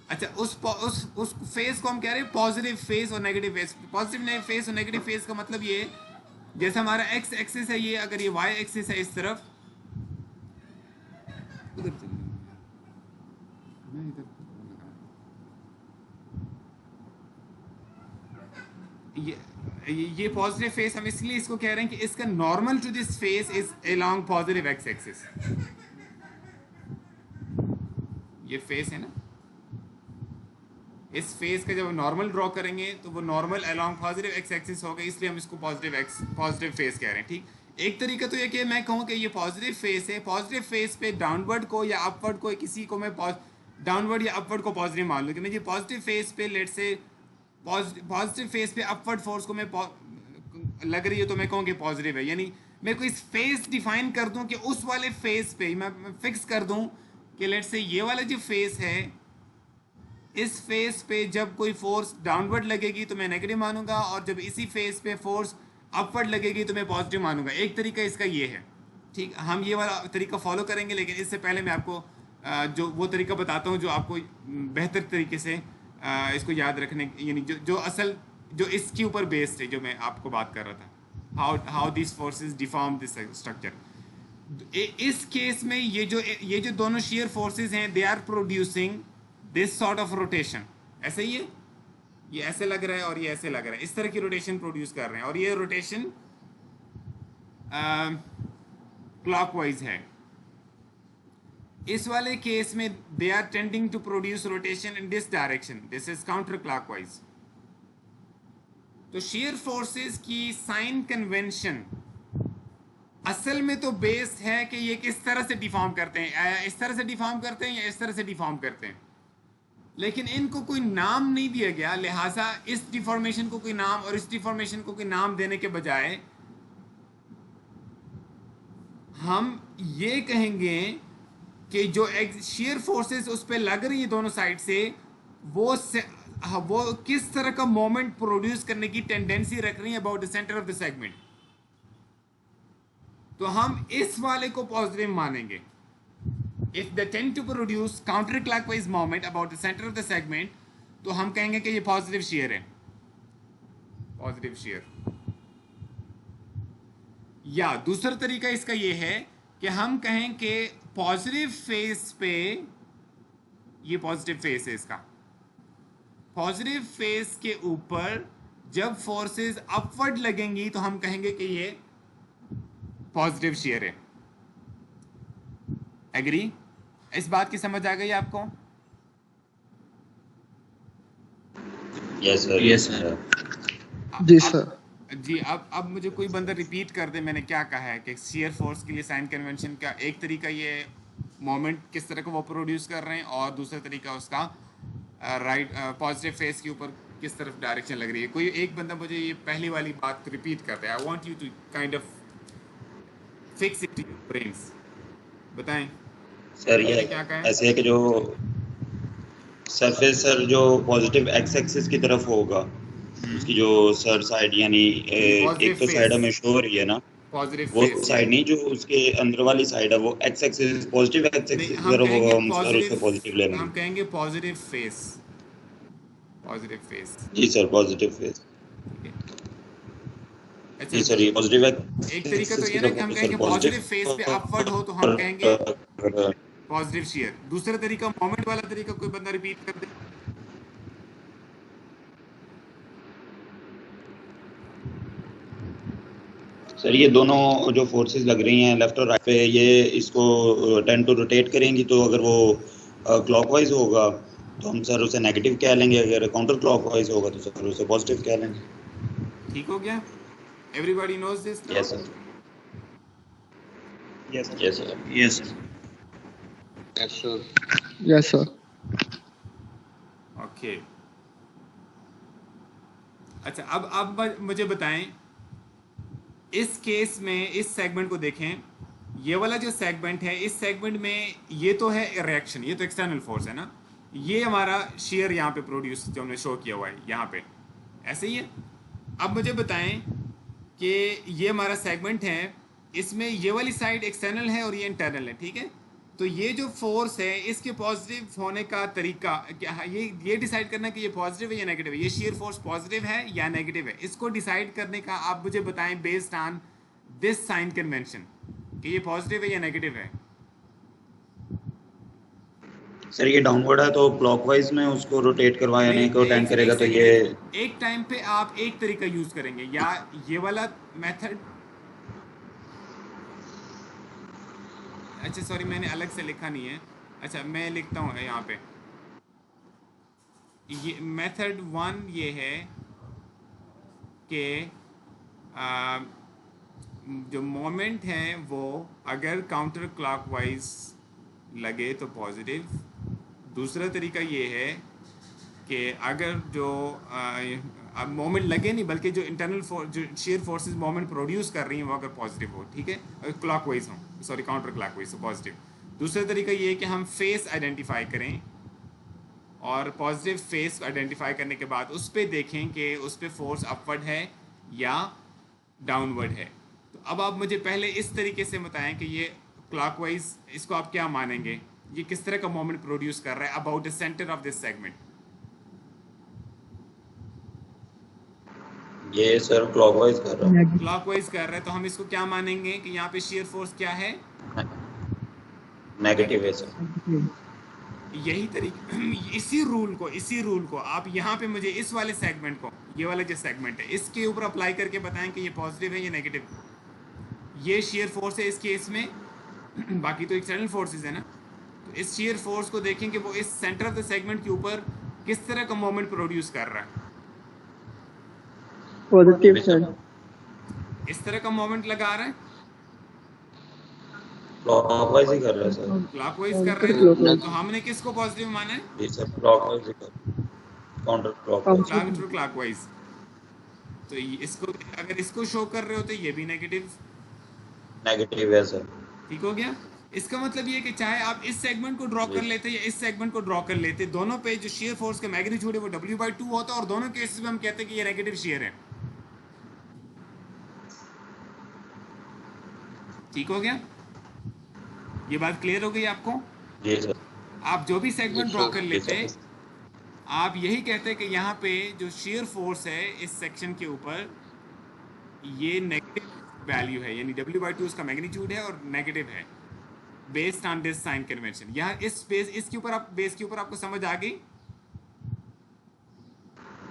अच्छा, उस फेस को हम कह रहे हैं पॉजिटिव फेस और नेगेटिव फेस। पॉजिटिव फेस और नेगेटिव फेस का मतलब ये, जैसे हमारा एक्स एक्सिस है ये, अगर ये वाई एक्सिस है इस तरफ, उधर मैं इधर ये पॉजिटिव फेस, हम इसलिए इसको कह रहे हैं कि इसका normal to this face is along positive x axis. ये फेस है ना, इस फेस का जब नॉर्मल ड्रॉ करेंगे तो वो normal along positive x axis होगा, इसलिए हम इसको पॉजिटिव फेस कह रहे हैं। ठीक, एक तरीका तो ये कि मैं कहूँ कि ये पॉजिटिव फेस है, पॉजिटिव फेस पे डाउनवर्ड को या अपवर्ड को, किसी को मैं डाउनवर्ड या अपवर्ड को पॉजिटिव मान लूँ कि मैं ये पॉजिटिव फेस पे, लेट से पॉजिटिव फेस पे अपवर्ड फोर्स को मैं लग रही है तो मैं कहूँ कि पॉजिटिव है। यानी मैं कोई फेस डिफाइन कर दूँ कि उस वाले फेस पे मैं फिक्स कर दूँ कि लेट से ये वाला जो फेस है, इस फेस पे जब कोई फोर्स डाउनवर्ड लगेगी तो मैं नेगेटिव मानूंगा, और जब इसी फेस पे फोर्स अपवर्ड लगेगी तो मैं पॉजिटिव मानूंगा। एक तरीका इसका ये है। ठीक, हम ये वाला तरीका फॉलो करेंगे, लेकिन इससे पहले मैं आपको जो वो तरीका बताता हूँ जो आपको बेहतर तरीके से इसको याद रखने, यानी जो असल जो इसके ऊपर बेस्ड है, जो मैं आपको बात कर रहा था, how this forces deform this structure. इस केस में ये जो दोनों शेयर फोर्सेस हैं, they are producing this sort of rotation. ऐसे ही है, ये ऐसे लग रहा है और ये ऐसे लग रहा है, इस तरह की रोटेशन प्रोड्यूस कर रहे हैं, और ये रोटेशन क्लॉकवाइज है। इस वाले केस में they are tending to produce rotation in this direction, this is counter clockwise. तो शेयर फोर्सेस की साइन कन्वेंशन असल में तो बेस्ड है कि ये किस तरह से डिफॉर्म करते हैं, इस तरह से डिफॉर्म करते हैं या इस तरह से डिफॉर्म करते हैं, लेकिन इनको कोई नाम नहीं दिया गया। लिहाजा इस डिफॉर्मेशन को कोई नाम और इस डिफॉर्मेशन को कोई नाम देने के बजाय हम ये कहेंगे कि जो शेयर फोर्सेस उस पर लग रही है दोनों साइड से, वो किस तरह का मोमेंट प्रोड्यूस करने की टेंडेंसी रख रही है about the centre of the segment. तो हम इस वाले को पॉजिटिव मानेंगे। If they tend to produce counterclockwise moment about the center of the segment, तो हम कहेंगे कि ये पॉजिटिव शेयर है, पॉजिटिव शेयर। या दूसरा तरीका इसका ये है कि हम कहें कि पॉजिटिव फेस पे, ये पॉजिटिव फेस है, इसका पॉजिटिव फेस के ऊपर जब फोर्सेस अपवर्ड लगेंगी तो हम कहेंगे कि ये पॉजिटिव शेयर है। एग्री? इस बात की समझ आ गई आपको? यस सर, यस सर, जी सर। जी, अब मुझे कोई बंदा रिपीट कर दे मैंने क्या कहा है कि शेयर फोर्स के लिए साइन कन्वेंशन का एक तरीका ये मोमेंट किस तरह का वो प्रोड्यूस कर रहे हैं, और दूसरा तरीका उसका राइट पॉजिटिव फेस के ऊपर किस तरफ डायरेक्शन लग रही है। कोई एक बंदा मुझे ये पहली वाली बात रिपीट कर दे। I want you to kind of fix it in your brains. बताएं सर। ये क्या कहा? ऐसे है कि जो सरफेस सर जो पॉजिटिव एक्स एक्सिस की तरफ होगा, उसकी जो सर साइड, यानी एक तो साइड हमें शो हो रही है ना, पॉजिटिव वो साइड नहीं, जो उसके अंदर वाली साइड है वो x axis, positive x axis की तरफ होगा, हम सर उससे पॉजिटिव ले लेंगे। हम कहेंगे पॉजिटिव फेस, पॉजिटिव फेस। जी सर, पॉजिटिव फेस। अच्छा जी सर, ये पॉजिटिव एक तरीका तो ये ना कि हम कहेंगे पॉजिटिव फेस पे अपवर्ड हो तो हम कहेंगे पॉजिटिव शेयर। दूसरा तरीका मोमेंट वाला तरीका कोई बंदा रिपीट कर दे। सर ये दोनों जो फोर्सेस लग रही हैं लेफ्ट और राइट पे, ये इसको टेंड टू रोटेट करेंगी, तो अगर वो क्लॉकवाइज होगा तो हम सर उसे नेगेटिव कह लेंगे, अगर काउंटर क्लॉकवाइज होगा तो सर उसे पॉजिटिव कह लेंगे। ठीक हो गया? Everybody knows this? Yes sir, yes sir, yes sir, yes sir, yes sir, yes sir. Okay. अच्छा, अब मुझे बताएं, इस केस में इस सेगमेंट को देखें, ये वाला जो सेगमेंट है, इस सेगमेंट में ये तो है रिएक्शन, ये तो एक्सटर्नल फोर्स है ना, ये हमारा शेयर यहाँ पे प्रोड्यूस जो हमने शो किया हुआ है यहाँ पे, ऐसे ही है। अब मुझे बताएं कि ये हमारा सेगमेंट है, इसमें ये वाली साइड एक्सटर्नल है और ये इंटरनल है, ठीक है। तो ये जो फोर्स है इसके पॉजिटिव होने का तरीका क्या है, ये डिसाइड करना कि ये पॉजिटिव है या नेगेटिव है, ये शेयर फोर्स पॉजिटिव है या नेगेटिव है, इसको डिसाइड करने का आप मुझे बताएं based on this sign convention कि ये पॉजिटिव है या नेगेटिव है। सर ये डाउनवर्ड है तो क्लॉकवाइज में उसको रोटेट करवाया नहीं को टेंड करेगा तो ये एक टाइम पे आप एक तरीका यूज करेंगे, या ये वाला मेथड, अच्छा सॉरी मैंने अलग से लिखा नहीं है, अच्छा मैं लिखता हूँ यहाँ पे, ये मेथड 1 ये है कि जो मोमेंट है वो अगर काउंटर क्लॉकवाइज लगे तो पॉजिटिव। दूसरा तरीका ये है कि अगर जो मोमेंट लगे नहीं बल्कि जो इंटरनल जो शेयर फोर्सेस मोमेंट प्रोड्यूस कर रही हैं वो अगर पॉजिटिव हो, ठीक है, क्लॉकवाइज हो, सॉरी काउंटर क्लॉकवाइज हो पॉजिटिव। दूसरा तरीका ये है कि हम फेस आइडेंटिफाई करें और पॉजिटिव फेस आइडेंटिफाई करने के बाद उस पर देखें कि उस पर फोर्स अपवर्ड है या डाउनवर्ड है। तो अब आप मुझे पहले इस तरीके से बताएं कि ये क्लॉकवाइज, इसको आप क्या मानेंगे, ये किस तरह का मोमेंट प्रोड्यूस कर रहा है about the centre of this segment. ये सर क्लॉकवाइज कर रहा है, क्लॉकवाइज कर रहा है, तो हम इसको क्या मानेंगे कि यहाँ पे शेयर फोर्स क्या है, नेगेटिव है सर। यही तरीका इसी रूल को आप यहाँ पे मुझे इस वाले सेगमेंट को, ये वाला जो सेगमेंट है इसके ऊपर अप्लाई करके बताएं कि ये पॉजिटिव है या नेगेटिव। ये शेयर फोर्स है इस केस में, बाकी तो एक्सटर्नल फोर्सेस है ना, तो इस शेयर फोर्स को देखें कि वो इस सेंटर ऑफ द सेगमेंट के ऊपर किस तरह का मोमेंट प्रोड्यूस कर रहा है। Positive sir. इस तरह का मोमेंट लगा रहा है, क्लॉकवाइज ही कर रहा है सर। क्लॉकवाइज कर रहे हैं ना, तो हमने किसको पॉजिटिव माना है, जी सर क्लॉकवाइज ही कर, काउंटर क्लॉकवाइज। Counter clockwise. तो इसको अगर इसको शो कर रहे हो तो ये भी नेगेटिव है सर। ठीक हो गया। इसका मतलब ये कि चाहे आप इस सेगमेंट को ड्रॉ कर लेते या इस सेगमेंट को ड्रॉ कर लेते, दोनों पे जो शेयर फोर्स का मैग्नीट्यूड है वो W/2 होता है और दोनों केसेस में हम कहते हैं कि ये नेगेटिव शेयर है। ठीक हो गया, ये बात क्लियर हो गई आपको। जी सर। आप जो भी सेगमेंट ड्रॉ कर लेते जी सर। आप यही कहते हैं कि यहाँ पे जो शेयर फोर्स है इस सेक्शन के ऊपर ये नेगेटिव वैल्यू है, यानी W/2 उसका मैग्नीट्यूड है और नेगेटिव है based on this sign convention. यहाँ इस बेस इसके ऊपर आप बेस के ऊपर आपको समझ आ गई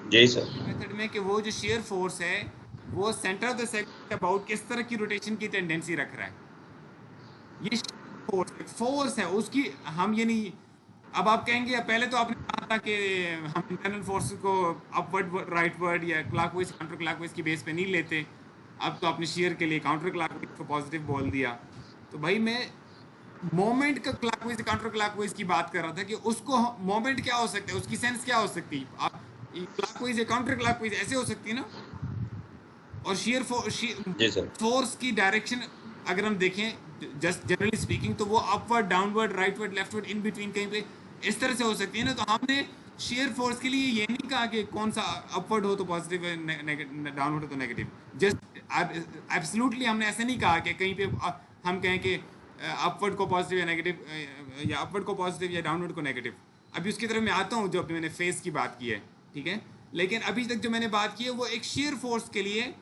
जी सर। मेथड में कि वो जो शेयर फोर्स है वो centre of the segment about किस तरह की रोटेशन की टेंडेंसी रख रहा है। ये फोर्स है उसकी हम ये नहीं, अब आप कहेंगे पहले तो आपने कहा था कि हम इंटरनल फोर्स को अपवर्ड राइटवर्ड या क्लॉकवाइज काउंटर क्लॉकवाइज की बेस पे नहीं लेते, अब तो आपने शेयर के लिए काउंटर क्लॉकवाइज को पॉजिटिव बोल दिया। तो भाई मैं मोमेंट का क्लॉकवाइज काउंटर क्लॉकवाइज की बात कर रहा था कि उसको मोमेंट क्या हो सकता है, उसकी सेंस क्या हो सकती है, आप क्लॉकवाइज या काउंटर क्लॉकवाइज ऐसे हो सकती है ना। और शेयर फोर्स की डायरेक्शन अगर हम देखें जस्ट जनरली स्पीकिंग तो वो upward downward rightward leftward in between कहीं पे इस तरह से हो सकती है ना। तो हमने शेयर फोर्स के लिए ये नहीं कहा कि कौन सा अपवर्ड हो तो पॉजिटिव है, डाउनवर्ड हो तो नेगेटिव। जस्ट एब्सोल्युटली हमने ऐसा नहीं कहा कि कहीं पे हम कहें कि अपवर्ड को पॉजिटिव या नेगेटिव या अपवर्ड को पॉजिटिव या डाउनवर्ड को नेगेटिव। अभी उसकी तरफ मैं आता हूँ जो अभी मैंने फेस की बात की है, ठीक है। लेकिन अभी तक जो मैंने बात की है वो एक शेयर फोर्स के लिए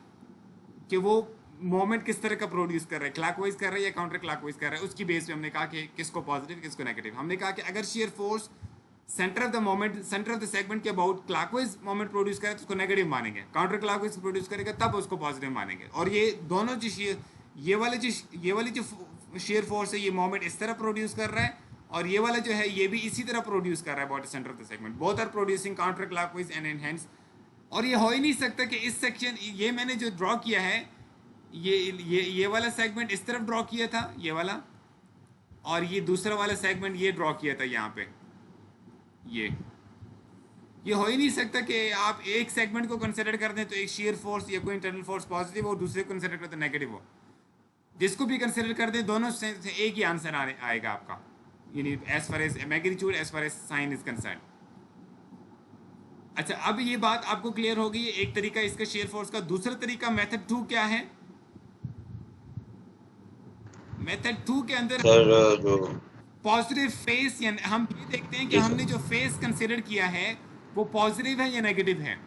कि वो मोमेंट किस तरह का प्रोड्यूस कर रहा है, क्लॉकवाइज कर रहा है या काउंटर क्लॉकवाइज कर रहा है, उसकी बेस पे हमने कहा कि किसको पॉजिटिव किसको नेगेटिव। हमने कहा कि अगर shear force centre of the moment centre of the segment के अबाउट क्लॉकवाइज मोमेंट प्रोड्यूस करे तो उसको नेगेटिव मानेंगे, काउंटर क्लॉकवाइज प्रोड्यूस करेगा तब उसको पॉजिटिव मानेंगे। और ये दोनों जो शेयर ये वाली जो शेयर फोर्स है ये मोमेंट इस तरह प्रोड्यूस कर रहा है और ये वाला जो है ये भी इसी तरह प्रोड्यूस कर रहा है about the centre of the segment, both are producing counter clockwise and hence. और ये हो ही नहीं सकता कि इस सेक्शन ये मैंने जो ड्रॉ किया है ये वाला सेगमेंट इस तरफ ड्रॉ किया था ये वाला, और ये दूसरा वाला सेगमेंट ये ड्रॉ किया था यहाँ पे। ये हो ही नहीं सकता कि आप एक सेगमेंट को कंसिडर कर दें तो एक शेयर फोर्स या कोई इंटरनल फोर्स पॉजिटिव हो, दूसरे को कंसिडर करते नेगेटिव हो। जिसको भी कंसिडर कर दें दोनों से एक ही आंसर आएगा आपका, यानी as far as magnitude as far as sign is concern. अच्छा, अब ये बात आपको क्लियर हो गई है एक तरीका इसका शेयर फोर्स का। दूसरा तरीका मेथड 2 क्या है? मेथड 2 के अंदर सर जो पॉजिटिव फेस, यानी हम ये देखते हैं कि जी हमने सर जो फेस कंसिडर किया है वो पॉजिटिव है या नेगेटिव है।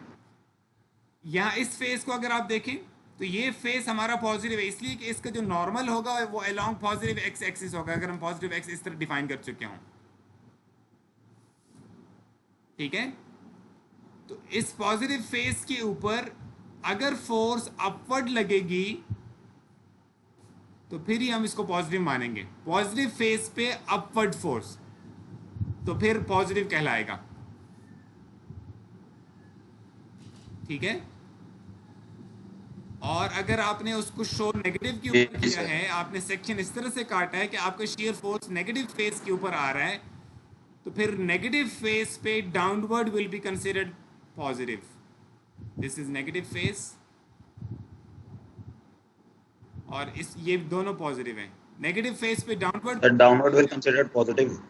यहाँ इस फेस को अगर आप देखें तो ये फेस हमारा पॉजिटिव है, इसलिए कि इसका जो नॉर्मल होगा वो अलोंग पॉजिटिव एक्स एक्सिस होगा, अगर हम पॉजिटिव एक्स इस तरह डिफाइन कर चुके हों। ठीक है, तो इस पॉजिटिव फेस के ऊपर अगर फोर्स अपवर्ड लगेगी तो फिर ही हम इसको पॉजिटिव मानेंगे। पॉजिटिव फेस पे अपवर्ड फोर्स तो फिर पॉजिटिव कहलाएगा। ठीक है, और अगर आपने उसको शो नेगेटिव के ऊपर जी किया सर है, आपने सेक्शन इस तरह से काटा है कि आपका शेयर फोर्स नेगेटिव फेस के ऊपर आ रहा है, तो फिर नेगेटिव फेस पे downward will be considered positive. This is negative face और इस ये दोनों पॉजिटिव हैं। नेगेटिव फेस पे downward, sir downward will considered positive.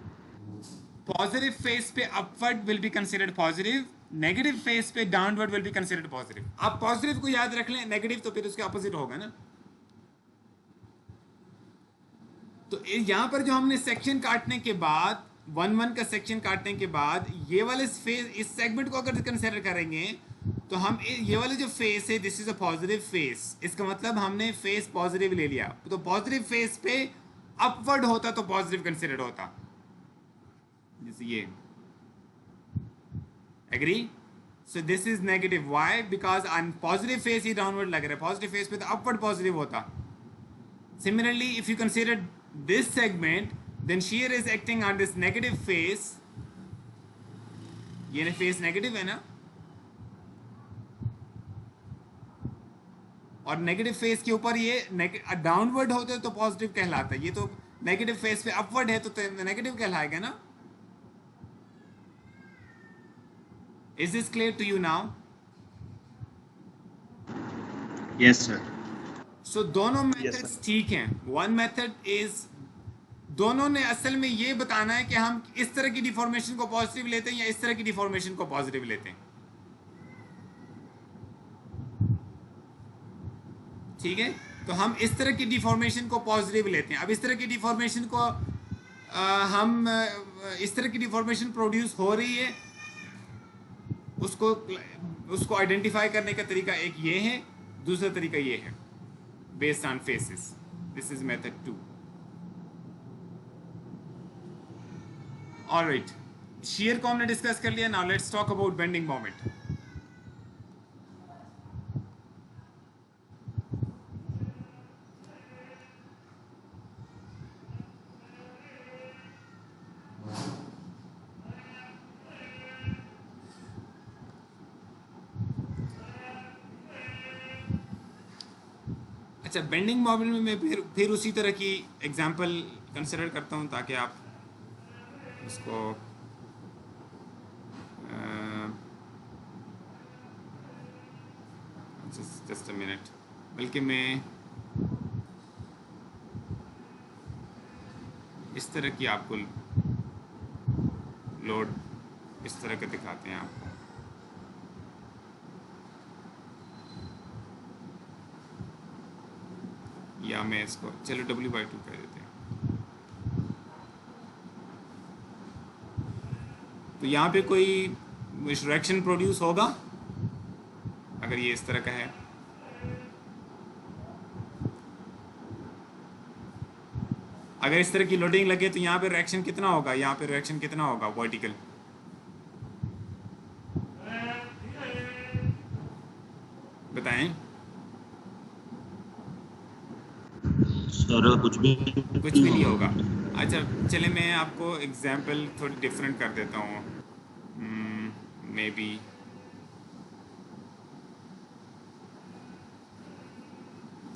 Positive face पे upward will be considered positive, negative face पे downward will be considered positive. आप positive को याद रख लें, नेगेटिव तो फिर उसके ऑपोजिट होगा ना। तो यहां पर जो हमने सेक्शन काटने के बाद 1-1 का सेक्शन काटने के बाद ये वाले फेस, इस सेगमेंट को अगर कंसिडर करेंगे तो हम ये वाले जो फेस है this is a positive face, इसका मतलब हमने फेस पॉजिटिव ले लिया। तो पॉजिटिव फेस पे अपवर्ड होता तो पॉजिटिव कंसिडर होता, जैसे ये। Agree? So this is negative. Why? Because on positive face ही डाउनवर्ड लग रहा है, पॉजिटिव फेस पे तो अपवर्ड पॉजिटिव होता। Similarly, if you consider this segment, then shear is acting on this negative face. ये फेस नेगेटिव है ना, और नेगेटिव फेस के ऊपर ये डाउनवर्ड होते तो पॉजिटिव कहलाता है। ये तो नेगेटिव फेस पे अपवर्ड है तो नेगेटिव कहलाएगा ना। Is this clear to you now? Yes sir. So दोनों Yes, मेथड्स ठीक हैं। वन मेथड इज, दोनों ने असल में ये बताना है कि हम इस तरह की डिफॉर्मेशन को पॉजिटिव लेते हैं या इस तरह की डिफॉर्मेशन को पॉजिटिव लेते हैं। ठीक है, तो हम इस तरह की डिफॉर्मेशन को पॉजिटिव लेते हैं। अब इस तरह की डिफॉर्मेशन को इस तरह की डिफॉर्मेशन प्रोड्यूस हो रही है, उसको आइडेंटिफाई करने का तरीका एक ये है, दूसरा तरीका ये है based on faces. This is method 2। Alright, shear को हमने डिस्कस कर लिया। Now let's talk about bending moment. अच्छा, बेंडिंग मोमेंट में मैं फिर उसी तरह की एग्जांपल कंसिडर करता हूं ताकि आप उसको जस्ट अ मिनट, बल्कि मैं इस तरह की आपको लोड इस तरह के दिखाते हैं आपको। या मैं इसको चलो W/2 कह देते हैं। तो यहाँ पे कोई रिएक्शन प्रोड्यूस होगा अगर ये इस तरह का है। अगर इस तरह की लोडिंग लगे तो यहाँ पे रिएक्शन कितना होगा, यहाँ पे रिएक्शन कितना होगा वर्टिकल? बताएं। सर कुछ भी नहीं होगा। अच्छा चले मैं आपको एग्जांपल थोड़ी डिफरेंट कर देता हूँ। May be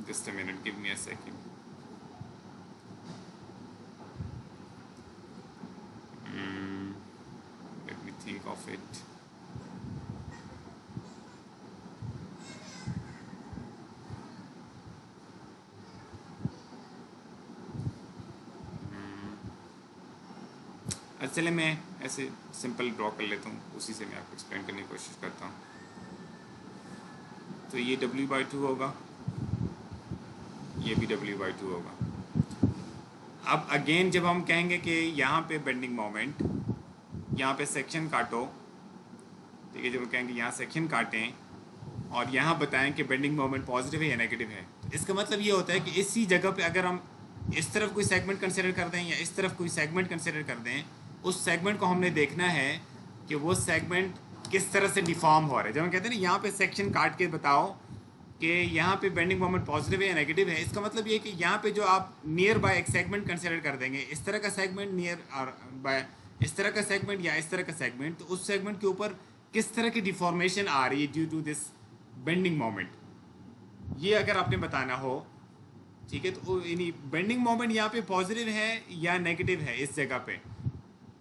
just a minute, give me a second. Let me think of it. चले मैं ऐसे सिंपल ड्रॉ कर लेता हूँ, उसी से मैं आपको एक्सप्लेन करने की कोशिश करता हूँ। तो ये W/2 होगा, ये भी W/2 होगा। अब अगेन जब हम कहेंगे कि यहाँ पे बेंडिंग मोमेंट, यहाँ पे सेक्शन काटो, ठीक है, जब हम कहेंगे यहाँ सेक्शन काटें और यहाँ बताएं कि बेंडिंग मोमेंट पॉजिटिव है या नेगेटिव है, तो इसका मतलब ये होता है कि इसी जगह पे अगर हम इस तरफ कोई सेगमेंट कंसिडर कर दें या इस तरफ कोई सेगमेंट कंसिडर कर दें, उस सेगमेंट को हमने देखना है कि वो सेगमेंट किस तरह से डिफॉर्म हो रहा है। जब हम कहते हैं ना यहाँ पे सेक्शन काट के बताओ कि यहाँ पे बेंडिंग मोमेंट पॉजिटिव है या नेगेटिव है, इसका मतलब ये है कि यहाँ पे जो आप नियर बाय एक सेगमेंट कंसिडर कर देंगे, इस तरह का सेगमेंट नियर और बाय इस तरह का सेगमेंट या इस तरह का सेगमेंट, तो उस सेगमेंट के ऊपर किस तरह की डिफॉर्मेशन आ रही है due to this bending moment, ये अगर आपने बताना हो, ठीक है। तो यानी बेंडिंग मोमेंट यहाँ पे पॉजिटिव है या नेगेटिव है इस जगह पे,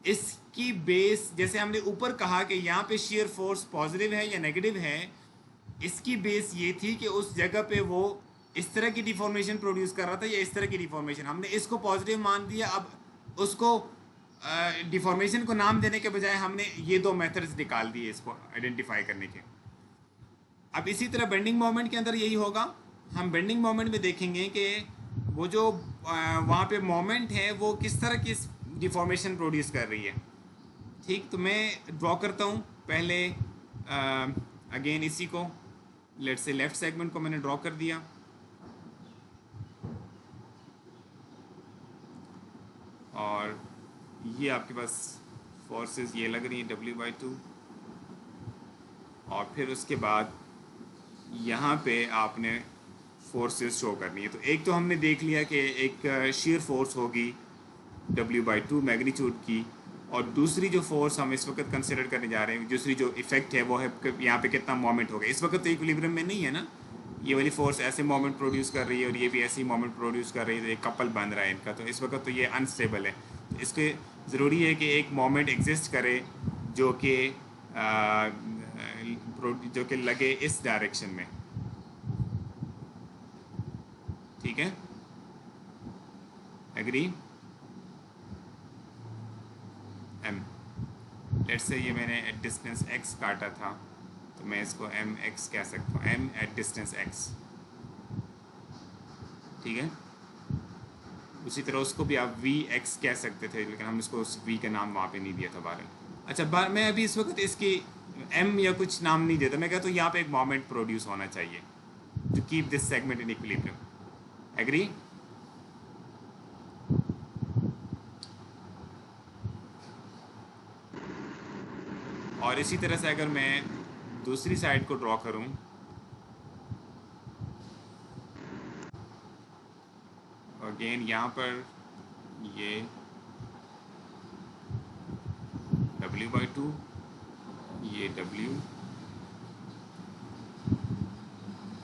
इसकी बेस जैसे हमने ऊपर कहा कि यहाँ पे शेयर फोर्स पॉजिटिव है या नेगेटिव है, इसकी बेस ये थी कि उस जगह पे वो इस तरह की डिफॉर्मेशन प्रोड्यूस कर रहा था या इस तरह की डिफॉर्मेशन, हमने इसको पॉजिटिव मान दिया। अब उसको डिफॉर्मेशन को नाम देने के बजाय हमने ये दो मेथड्स निकाल दिए इसको आइडेंटिफाई करने के। अब इसी तरह बेंडिंग मोमेंट के अंदर यही होगा, हम बेंडिंग मोमेंट में देखेंगे कि वो जो वहाँ पे मोमेंट है वो किस तरह की डिफॉर्मेशन प्रोड्यूस कर रही है, ठीक। तो मैं ड्रॉ करता हूँ पहले अगेन इसी को, लेट्स से लेफ्ट सेगमेंट को मैंने ड्रॉ कर दिया और ये आपके पास फोर्सेस ये लग रही हैं W/2, और फिर उसके बाद यहाँ पे आपने फोर्सेस शो करनी है। तो एक तो हमने देख लिया कि एक शेयर फोर्स होगी W/2 मैग्नीट्यूड की, और दूसरी जो फोर्स हम इस वक्त कंसिडर करने जा रहे हैं, दूसरी जो इफेक्ट है वो है यहाँ पे कितना मोमेंट होगा। इस वक्त तो इक्विलिब्रियम में नहीं है ना, ये वाली फोर्स ऐसे मोमेंट प्रोड्यूस कर रही है और ये भी ऐसे ही मोमेंट प्रोड्यूस कर रही है, तो एक कपल बन रहा है इनका, तो इस वक्त तो ये अनस्टेबल है। तो इसके ज़रूरी है कि एक मोमेंट एग्जिस्ट करे जो कि लगे इस डायरेक्शन में, ठीक है, एग्री। m लेट्स से ये मैंने एट डिस्टेंस x काटा था, तो मैं इसको mx कह सकता हूँ, m एट डिस्टेंस x, ठीक है। उसी तरह उसको भी आप vx कह सकते थे, लेकिन हम इसको उस v का नाम वहाँ पे नहीं दिया था बहरहाल। अच्छा, मैं अभी इस वक्त इसकी m या कुछ नाम नहीं देता, मैं कहता हूँ यहाँ पे एक मोमेंट प्रोड्यूस होना चाहिए to keep this segment in equilibrium, agree. और इसी तरह से अगर मैं दूसरी साइड को ड्रॉ करूं, अगेन यहाँ पर ये W/2, ये W,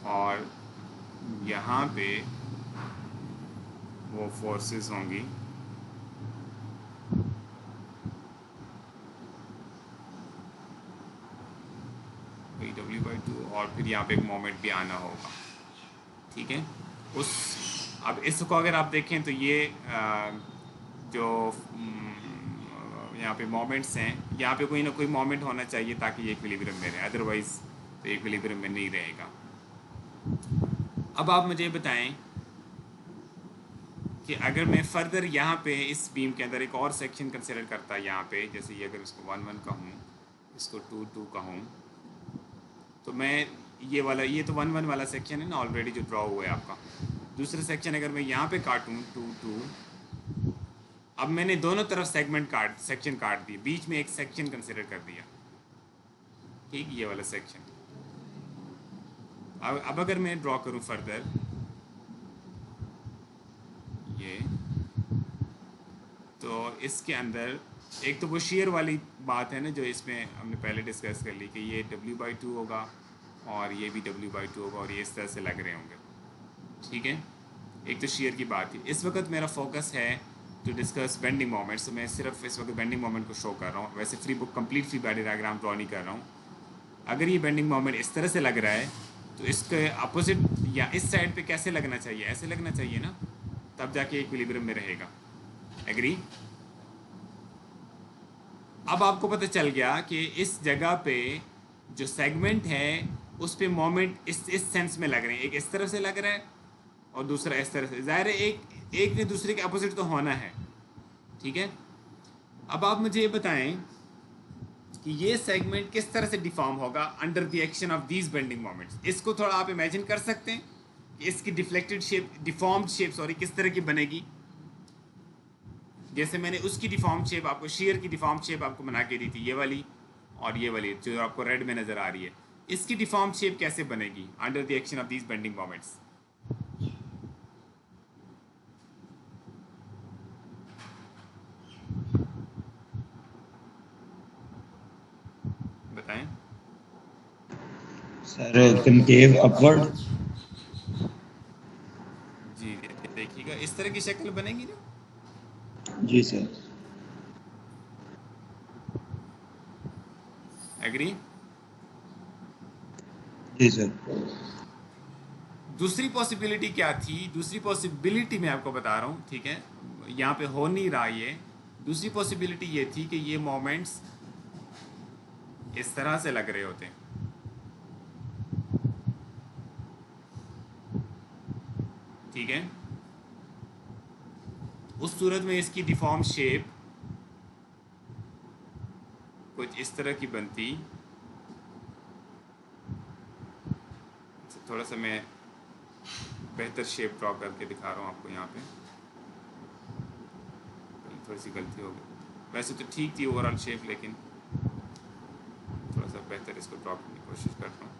और यहाँ पे वो फोर्सेस होंगी W/2, और फिर यहाँ पे एक मोमेंट भी आना होगा, ठीक है। अब इसको अगर आप देखें तो ये जो यहाँ पे मोमेंट्स हैं, यहाँ पे कोई ना कोई मोमेंट होना चाहिए ताकि ये इक्विलिब्रियम में रहे, अदरवाइज तो इक्विलिब्रियम में नहीं रहेगा। अब आप मुझे बताएं कि अगर मैं फर्दर यहाँ पे इस बीम के अंदर एक और सेक्शन कंसिडर करता है यहाँ पे, जैसे ये अगर इसको 1-1 कहूँ, इसको 2-2 कहूँ, तो मैं ये वाला, ये तो 1-1 वाला सेक्शन है ना ऑलरेडी जो ड्रॉ हुआ है आपका। दूसरा सेक्शन अगर मैं यहाँ पे काटूँ 2-2, अब मैंने दोनों तरफ सेक्शन काट दिए, बीच में एक सेक्शन कंसिडर कर दिया, ठीक, ये वाला सेक्शन। अब अगर मैं ड्रॉ करूँ फर्दर ये, तो इसके अंदर एक तो वो शेयर वाली बात है ना जो इसमें हमने पहले डिस्कस कर ली कि ये W/2 होगा और ये भी W/2 होगा और ये इस तरह से लग रहे होंगे, ठीक है। एक तो शेयर की बात है। इस वक्त मेरा फोकस है टू डिस्कस बेंडिंग मोमेंट्स, तो मैं सिर्फ इस वक्त बेंडिंग मोमेंट को शो कर रहा हूँ, वैसे complete free body diagram draw नहीं कर रहा हूँ। अगर ये बेंडिंग मोमेंट इस तरह से लग रहा है तो इसके अपोजिट या इस साइड पे कैसे लगना चाहिए, ऐसे लगना चाहिए ना, तब जाके इक्विलिब्रियम में रहेगा, एग्री। अब आपको पता चल गया कि इस जगह पे जो सेगमेंट है उस पे मोमेंट इस सेंस में लग रहे हैं, एक इस तरफ से लग रहा है और दूसरा इस तरह से। ज़ाहिर है एक ने दूसरे के अपोजिट तो होना है, ठीक है। अब आप मुझे ये बताएं कि ये सेगमेंट किस तरह से डिफॉर्म होगा under the action of these bending moments. इसको थोड़ा आप इमेजिन कर सकते हैं कि इसकी deflected shape, deformed shape sorry, किस तरह की बनेगी। जैसे मैंने उसकी डिफॉर्म शेप आपको, शेयर की डिफॉर्म शेप आपको बना के दी थी, ये वाली और ये वाली जो आपको रेड में नज़र आ रही है, इसकी डिफॉर्म शेप कैसे बनेगी under the action of these bending moments. बताएं सर कनकेव अपवर्ड। जी, देखिएगा इस तरह की शक्ल बनेगी ना। जी सर। एग्री। जी सर। दूसरी पॉसिबिलिटी क्या थी, दूसरी पॉसिबिलिटी मैं आपको बता रहा हूँ, ठीक है, यहाँ पे हो नहीं रहा ये। दूसरी पॉसिबिलिटी ये थी कि ये मोमेंट्स इस तरह से लग रहे होते हैं, ठीक है। उस सूरत में इसकी डिफॉर्म शेप कुछ इस तरह की बनती। थोड़ा सा मैं बेहतर शेप ड्रॉ करके दिखा रहा हूँ आपको। यहाँ पे थोड़ी सी गलती हो गई, वैसे तो ठीक थी ओवरऑल शेप, लेकिन थोड़ा सा बेहतर इसको ड्रॉ करने की कोशिश करता हूँ।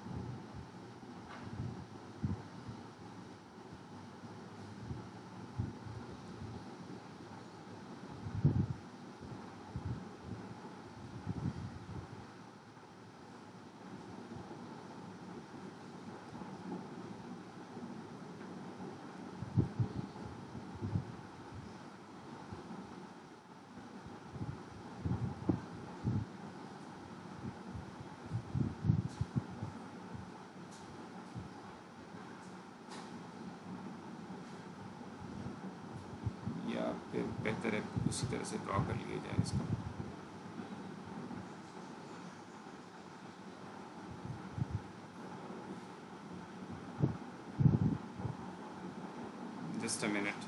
या फिर बेहतर है उसी तरह से ड्रॉ कर लिया जाए इसको। Just a minute,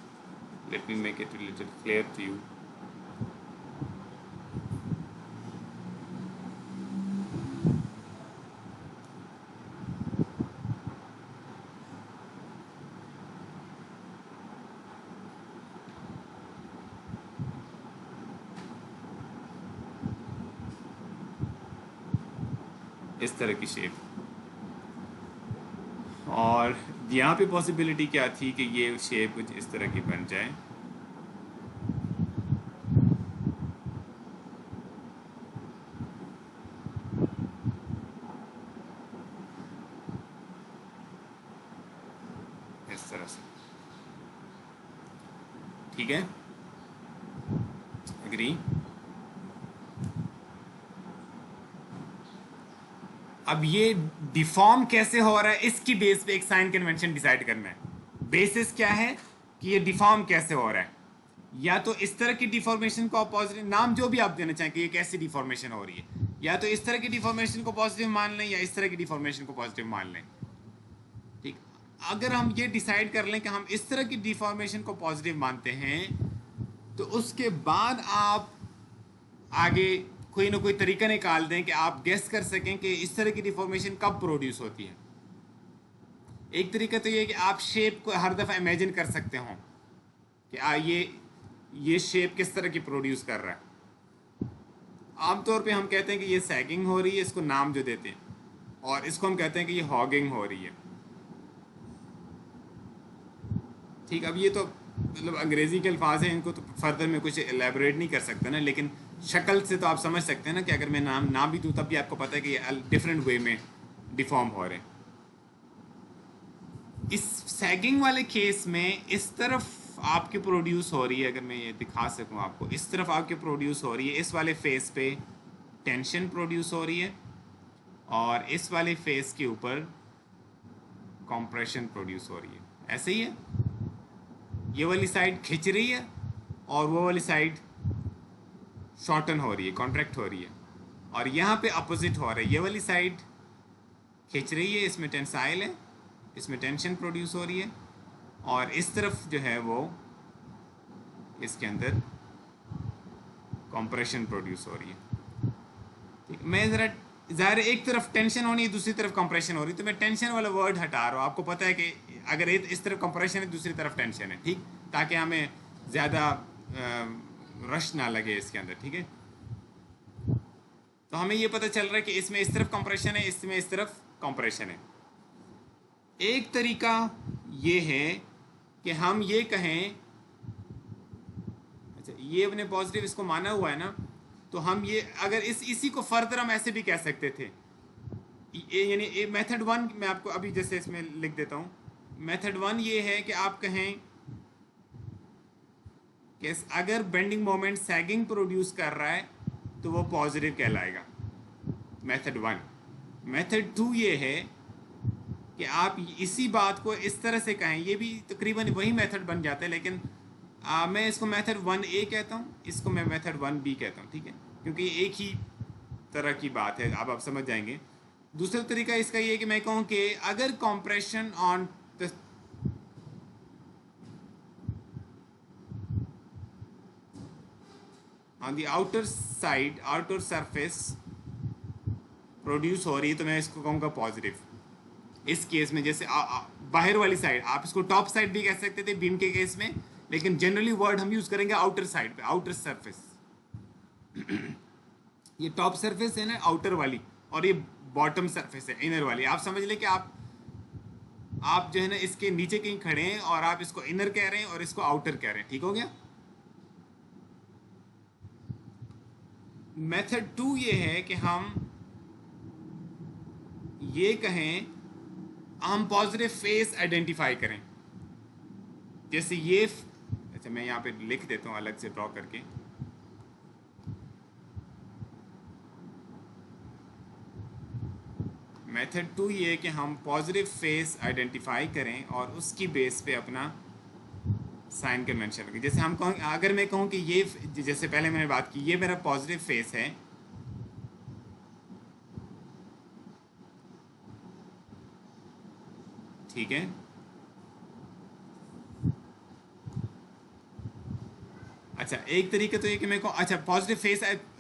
let me make it a little clear to you. इस तरह की शेप। और यहाँ पे पॉसिबिलिटी क्या थी कि ये शेप कुछ इस तरह की बन जाए। इस तरह से, ठीक है, एग्री। अब ये डिफॉर्म कैसे हो रहा है, इसकी बेस पे एक साइन कन्वेंशन डिसाइड करना है। बेसिस क्या है कि ये डिफॉर्म कैसे हो रहा है। या तो इस तरह की डिफॉर्मेशन को पॉजिटिव, नाम जो भी आप देना चाहें कि ये कैसी डिफॉर्मेशन हो रही है, या तो इस तरह की डिफॉर्मेशन को पॉजिटिव मान लें या इस तरह की डिफॉर्मेशन को पॉजिटिव मान लें, ठीक। अगर हम ये डिसाइड कर लें कि हम इस तरह की डिफॉर्मेशन को पॉजिटिव मानते हैं, तो उसके बाद आप आगे कोई ना कोई तरीका निकाल दें कि आप गेस कर सकें कि इस तरह की डिफॉर्मेशन कब प्रोड्यूस होती है। एक तरीका तो ये है कि आप शेप को हर दफ़ा इमेजिन कर सकते हो कि ये शेप किस तरह की प्रोड्यूस कर रहा है। आमतौर पे हम कहते हैं कि ये सैगिंग हो रही है, इसको नाम जो देते हैं, और इसको हम कहते हैं कि ये हॉगिंग हो रही है, ठीक। अब ये तो मतलब अंग्रेज़ी के अल्फाज हैं, इनको तो फर्दर में कुछ एलेबोरेट नहीं कर सकते ना, लेकिन शक्ल से तो आप समझ सकते हैं ना कि अगर मैं नाम ना भी दूँ तब भी आपको पता है कि ये डिफरेंट वे में डिफॉर्म हो रहे हैं। इस सैगिंग वाले केस में इस तरफ आपके प्रोड्यूस हो रही है, अगर मैं ये दिखा सकूं आपको, इस तरफ आपके प्रोड्यूस हो रही है, इस वाले फेस पे टेंशन प्रोड्यूस हो रही है, और इस वाले फेस के ऊपर कंप्रेशन प्रोड्यूस हो रही है। ऐसे ही है, ये वाली साइड खिंच रही है और वो वाली साइड शॉर्टन हो रही है, कॉन्ट्रैक्ट हो रही है, और यहाँ पे अपोजिट हो रहा है, ये वाली साइड खींच रही है, इसमें टेंसाइल है, इसमें टेंशन प्रोड्यूस हो रही है, और इस तरफ जो है वो इसके अंदर कंप्रेशन प्रोड्यूस हो रही है। ठीक, मैं ज़रा ज़ाहिर एक तरफ टेंशन होनी है, दूसरी तरफ कंप्रेशन हो रही है, तो मैं टेंशन वाला वर्ड हटा रहा हूँ। आपको पता है कि अगर इस तरफ कंप्रेशन है, दूसरी तरफ टेंशन है, ठीक, ताकि हमें ज़्यादा रश ना लगे इसके अंदर। ठीक है, तो हमें ये पता चल रहा है कि इसमें इस तरफ कंप्रेशन है, इसमें इस तरफ कंप्रेशन है। एक तरीका ये है कि हम ये कहें, अच्छा ये अपने पॉजिटिव इसको माना हुआ है ना, तो हम ये अगर इसी को फर्दर हम ऐसे भी कह सकते थे, यानी मेथड 1 मैं आपको अभी जैसे इसमें लिख देता हूँ। मेथड 1 ये है कि आप कहें कि अगर बेंडिंग मोमेंट सैगिंग प्रोड्यूस कर रहा है तो वो पॉजिटिव कहलाएगा, मेथड 1। मेथड 2 ये है कि आप इसी बात को इस तरह से कहें, ये भी तकरीबन वही मेथड बन जाता है, लेकिन मैं इसको मेथड 1A कहता हूँ, इसको मैं मेथड 1B कहता हूँ। ठीक है, क्योंकि एक ही तरह की बात है, अब आप समझ जाएंगे। दूसरा तरीका इसका ये है कि मैं कहूँ कि अगर compression on the outer side, outer surface produce हो रही है, तो मैं इसको कहूँगा पॉजिटिव। इस केस में जैसे बाहर वाली साइड, आप इसको टॉप साइड भी कह सकते थे बीम के केस में, लेकिन जनरली वर्ड हम यूज करेंगे आउटर साइड पे, आउटर सरफेस। ये टॉप सरफेस है ना आउटर वाली, और ये बॉटम सरफेस है इनर वाली। आप समझ लें कि आप जो है ना इसके नीचे कहीं खड़े हैं और आप इसको इनर कह रहे हैं और इसको आउटर कह रहे हैं। ठीक हो गया। मेथड 2 ये है कि हम ये कहें, हम पॉजिटिव फेस आइडेंटिफाई करें। जैसे ये, अच्छा मैं यहाँ पे लिख देता हूँ अलग से ड्रॉ करके। मेथड 2 ये है कि हम पॉजिटिव फेस आइडेंटिफाई करें और उसकी बेस पे अपना साइन कन्वेंशन करें। जैसे हम कहूँ, अगर मैं कहूँ कि ये, जैसे पहले मैंने बात की, ये मेरा पॉजिटिव फेस है, ठीक है। अच्छा एक तरीके तो ये कि मैं कहूँ, अच्छा पॉजिटिव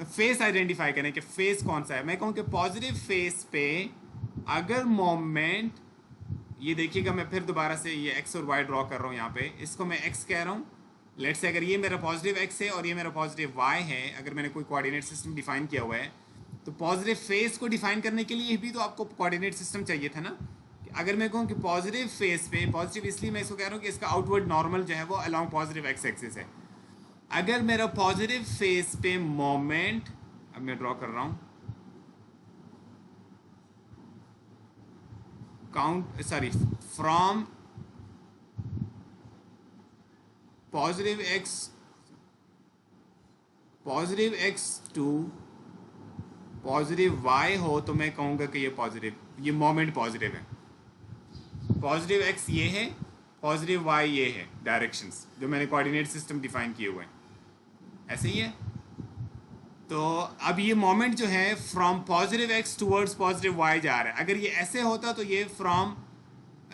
फेस आइडेंटिफाई करें कि फेस कौन सा है। मैं कहूँ कि पॉजिटिव फेस पे अगर मोमेंट, ये देखिएगा मैं फिर दोबारा से ये एक्स और वाई ड्रॉ कर रहा हूँ यहाँ पे, इसको मैं एक्स कह रहा हूँ। लेट्स से अगर ये मेरा पॉजिटिव एक्स है और ये मेरा पॉजिटिव वाई है, अगर मैंने कोई कोऑर्डिनेट सिस्टम डिफाइन किया हुआ है, तो पॉजिटिव फेस को डिफाइन करने के लिए भी तो आपको कोऑर्डिनेट सिस्टम चाहिए था ना। अगर मैं कहूँ कि पॉजिटिव फेस पे, पॉजिटिव इसलिए मैं इसको कह रहा हूँ कि इसका आउटवर्ड नॉर्मल जो है वो अलॉन्ग पॉजिटिव एक्स एक्सिस है। अगर मेरा पॉजिटिव फेस पे मोमेंट, अब मैं ड्रॉ कर रहा हूँ, from positive x to positive y हो, तो मैं कहूँगा कि ये पॉजिटिव, ये मोमेंट पॉजिटिव है। पॉजिटिव एक्स ये है, पॉजिटिव वाई ये है, डायरेक्शंस जो मैंने कोऑर्डिनेट सिस्टम डिफाइन किए हुए हैं, ऐसे ही है। तो अब ये मोमेंट जो है from positive x towards positive y जा रहा है। अगर ये ऐसे होता तो ये फ्रॉम,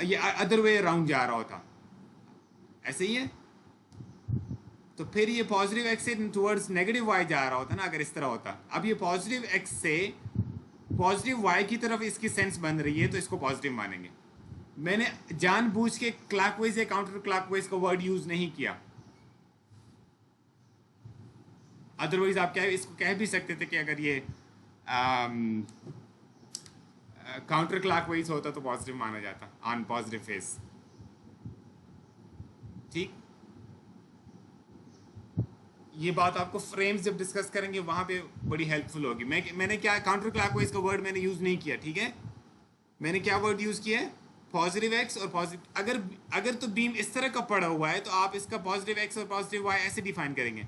ये अदर वे अराउंड जा रहा होता, ऐसे ही है। तो फिर ये पॉजिटिव एक्स से टूवर्ड्स नेगेटिव वाई जा रहा होता ना, अगर इस तरह होता। अब ये पॉजिटिव एक्स से पॉजिटिव वाई की तरफ इसकी सेंस बन रही है, तो इसको पॉजिटिव मानेंगे। मैंने जानबूझ के क्लॉकवाइज या काउंटर क्लॉकवाइज का वर्ड यूज नहीं किया, अदरवाइज आप क्या इसको कह भी सकते थे कि अगर ये काउंटर क्लॉकवाइज होता तो पॉजिटिव माना जाता ऑन पॉजिटिव फेस। ठीक, ये बात आपको फ्रेम्स जब डिस्कस करेंगे वहां पे बड़ी हेल्पफुल होगी। मैंने क्या काउंटर क्लॉकवाइज का वर्ड मैंने यूज नहीं किया, ठीक है। मैंने क्या वर्ड यूज किया है, पॉजिटिव एक्स और पॉजिटिव। अगर तो बीम इस तरह का पड़ा हुआ है तो आप इसका पॉजिटिव एक्स और पॉजिटिव वाई ऐसे डिफाइन करेंगे।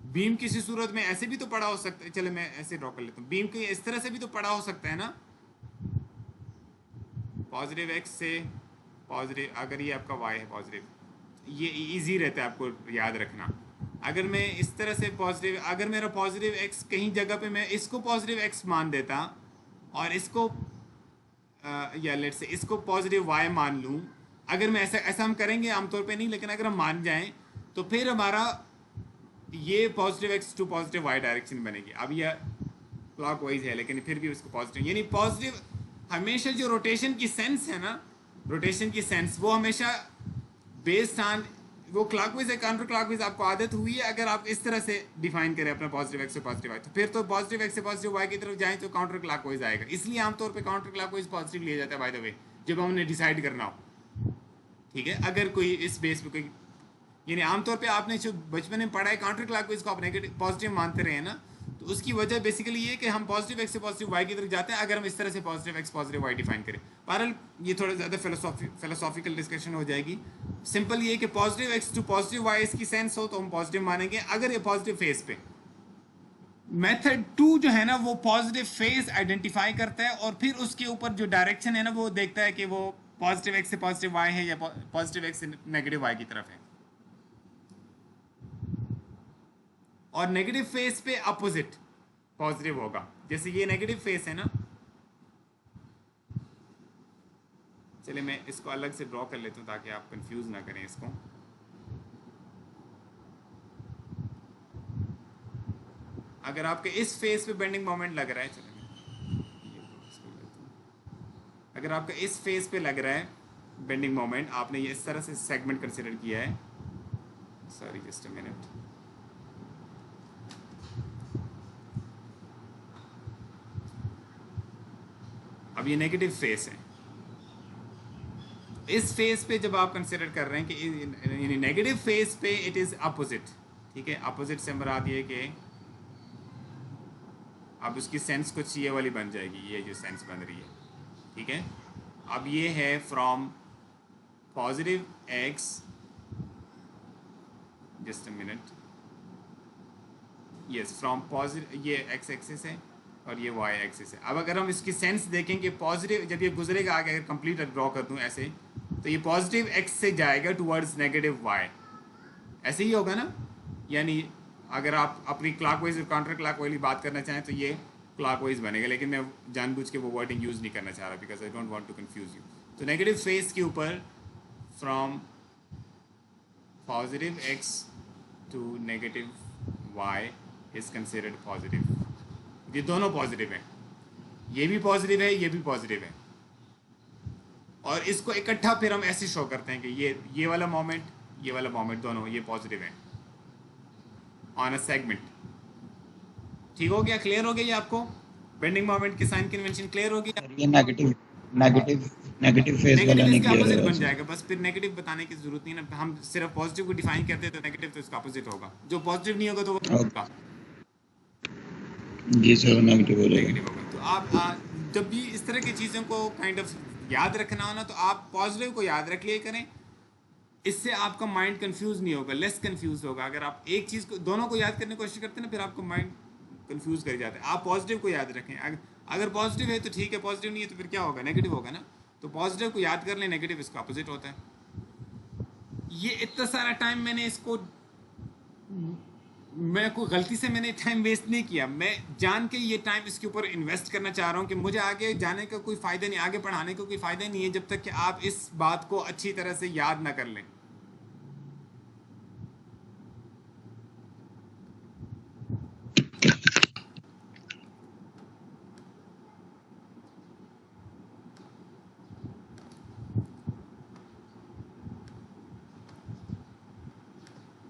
बीम किसी सूरत में ऐसे भी तो पड़ा हो सकता है, चलो मैं ऐसे ड्रॉ कर लेता हूँ, बीम के इस तरह से भी तो पड़ा हो सकता है ना, पॉजिटिव एक्स से पॉजिटिव, अगर ये आपका वाई है पॉजिटिव, ये इजी रहता है आपको याद रखना। अगर मैं इस तरह से पॉजिटिव, अगर मेरा पॉजिटिव एक्स कहीं जगह पे मैं इसको पॉजिटिव एक्स मान देता और इसको या लेट्स से इसको पॉजिटिव वाई मान लूँ, अगर मैं ऐसा हम करेंगे आमतौर पे नहीं, लेकिन अगर हम मान जाएं तो फिर हमारा ये positive x to positive y direction बनेगी। अब यह क्लॉकवाइज है लेकिन फिर भी उसको पॉजिटिव, यानी पॉजिटिव हमेशा जो रोटेशन की सेंस है ना, रोटेशन की सेंस वो हमेशा बेस्ड ऑन वो क्लॉकवाइज है काउंटर क्लॉकवाइज। आपको आदत हुई है अगर आप इस तरह से डिफाइन करें अपना पॉजिटिव एक्स से पॉजिटिव वाई, तो फिर तो पॉजिटिव एक्स से पॉजिटिव वाई की तरफ जाएं तो काउंटर क्लॉकवाइज आएगा। इसलिए आमतौर पे काउंटर क्लॉकवाइज पॉजिटिव लिया जाता है बाय द वे, जब हमने डिसाइड करना हो। ठीक है, अगर कोई इस बेस पे कोई, यानी आमतौर पे आपने जो बचपन में पढ़ा है काउंटर क्लॉकवाइज को आप नेगेटिव पॉजिटिव मानते रहे हैं ना, तो उसकी वजह बेसिकली ये कि हम पॉजिटिव एक्स से पॉजिटिव वाई की तरफ जाते हैं अगर हम इस तरह से positive x positive y define करें। बहरहाल ये थोड़ा ज़्यादा फिलोसॉफिकल डिस्कशन हो जाएगी। सिंपल ये कि positive x to positive y इसकी सेंस हो तो हम पॉजिटिव मानेंगे अगर ये पॉजिटिव फेस पे। मेथड 2 जो है ना वो पॉजिटिव फेस आइडेंटिफाई करता है और फिर उसके ऊपर जो डायरेक्शन है ना वो देखता है कि वो पॉजिटिव एक्स से पॉजिटिव वाई है या पॉजिटिव एक्स से नेगेटिव वाई की तरफ है। और नेगेटिव फेस पे अपोजिट पॉजिटिव होगा, जैसे ये नेगेटिव फेस है ना, चलिए मैं इसको अलग से ड्रॉ कर लेता हूं ताकि आप कंफ्यूज ना करें इसको। अगर आपके इस फेस पे बेंडिंग मोमेंट लग रहा है, चलिए अगर आपका इस फेस पे लग रहा है बेंडिंग मोमेंट, आपने ये इस तरह से सेगमेंट कंसीडर किया है, सॉरी जस्ट अ मिनट, अब ये नेगेटिव फेस है। इस फेस पे जब आप कंसिडर कर रहे हैं कि नेगेटिव फेस पे इट इज अपोजिट, ठीक है, अपोजिट से मुराद ये कि अब उसकी सेंस कुछ ये वाली बन जाएगी, ये जो सेंस बन रही है, ठीक है। अब ये है from positive x, just a minute, yes from positive, ये एक्स एक्सिस है और ये वाई एक्सिस है। अब अगर हम इसकी सेंस देखें कि पॉजिटिव जब ये गुजरेगा आगे, अगर कंप्लीट ड्रॉ कर दूं ऐसे, तो ये पॉजिटिव एक्स से जाएगा टुवर्ड्स नेगेटिव वाई, ऐसे ही होगा ना। यानी अगर आप अपनी क्लॉकवाइज और काउंटर क्लॉकवाइज बात करना चाहें तो ये क्लॉकवाइज बनेगा, लेकिन मैं जानबूझ के वो वर्डिंग यूज़ नहीं करना चाह रहा because I don't want to confuse you. तो नेगेटिव फेस के ऊपर from positive x to negative y is considered positive. ये दोनों पॉजिटिव हैं, ये भी पॉजिटिव है, ये भी पॉजिटिव है, और इसको इकट्ठा फिर हम ऐसे शो करते हैं कि ये वाला मोमेंट दोनों ये पॉजिटिव है ऑन अ सेगमेंट। ठीक हो गया, क्लियर हो गया ये आपको बेंडिंग मोमेंट की साइन कन्वेंशन क्लियर हो गया। ये नेगेटिव फेज वाला नहीं इसका अपोजिट किया बन जाएगा, बस फिर नेगेटिव बताने की जरूरत नहीं ना, हम सिर्फ पॉजिटिव को डिफाइन करते हैं तो नेगेटिव तो इसका अपोजिट होगा, जो पॉजिटिव नहीं होगा तो वो होगा जी सर, नेगेटिव हो जाएगा। तो आप जब भी इस तरह की चीज़ों को काइंड ऑफ याद रखना हो ना, तो आप पॉजिटिव को याद रख लिया करें, इससे आपका माइंड कंफ्यूज नहीं होगा, लेस कंफ्यूज होगा। अगर आप एक चीज़ को दोनों को याद करने की कोशिश करते हैं ना, फिर आपको माइंड कंफ्यूज कर जाता है। आप पॉजिटिव को याद रखें, अगर पॉजिटिव है तो ठीक है, पॉजिटिव नहीं है तो फिर क्या होगा, नेगेटिव होगा ना। तो पॉजिटिव को याद कर लें, नेगेटिव इसका अपोजिट होता है। ये इतना सारा टाइम मैंने इसको, मैं कोई गलती से मैंने टाइम वेस्ट नहीं किया, मैं जान के ये टाइम इसके ऊपर इन्वेस्ट करना चाह रहा हूँ कि मुझे आगे जाने का कोई फ़ायदा नहीं, आगे पढ़ाने का कोई फ़ायदा नहीं है जब तक कि आप इस बात को अच्छी तरह से याद ना कर लें।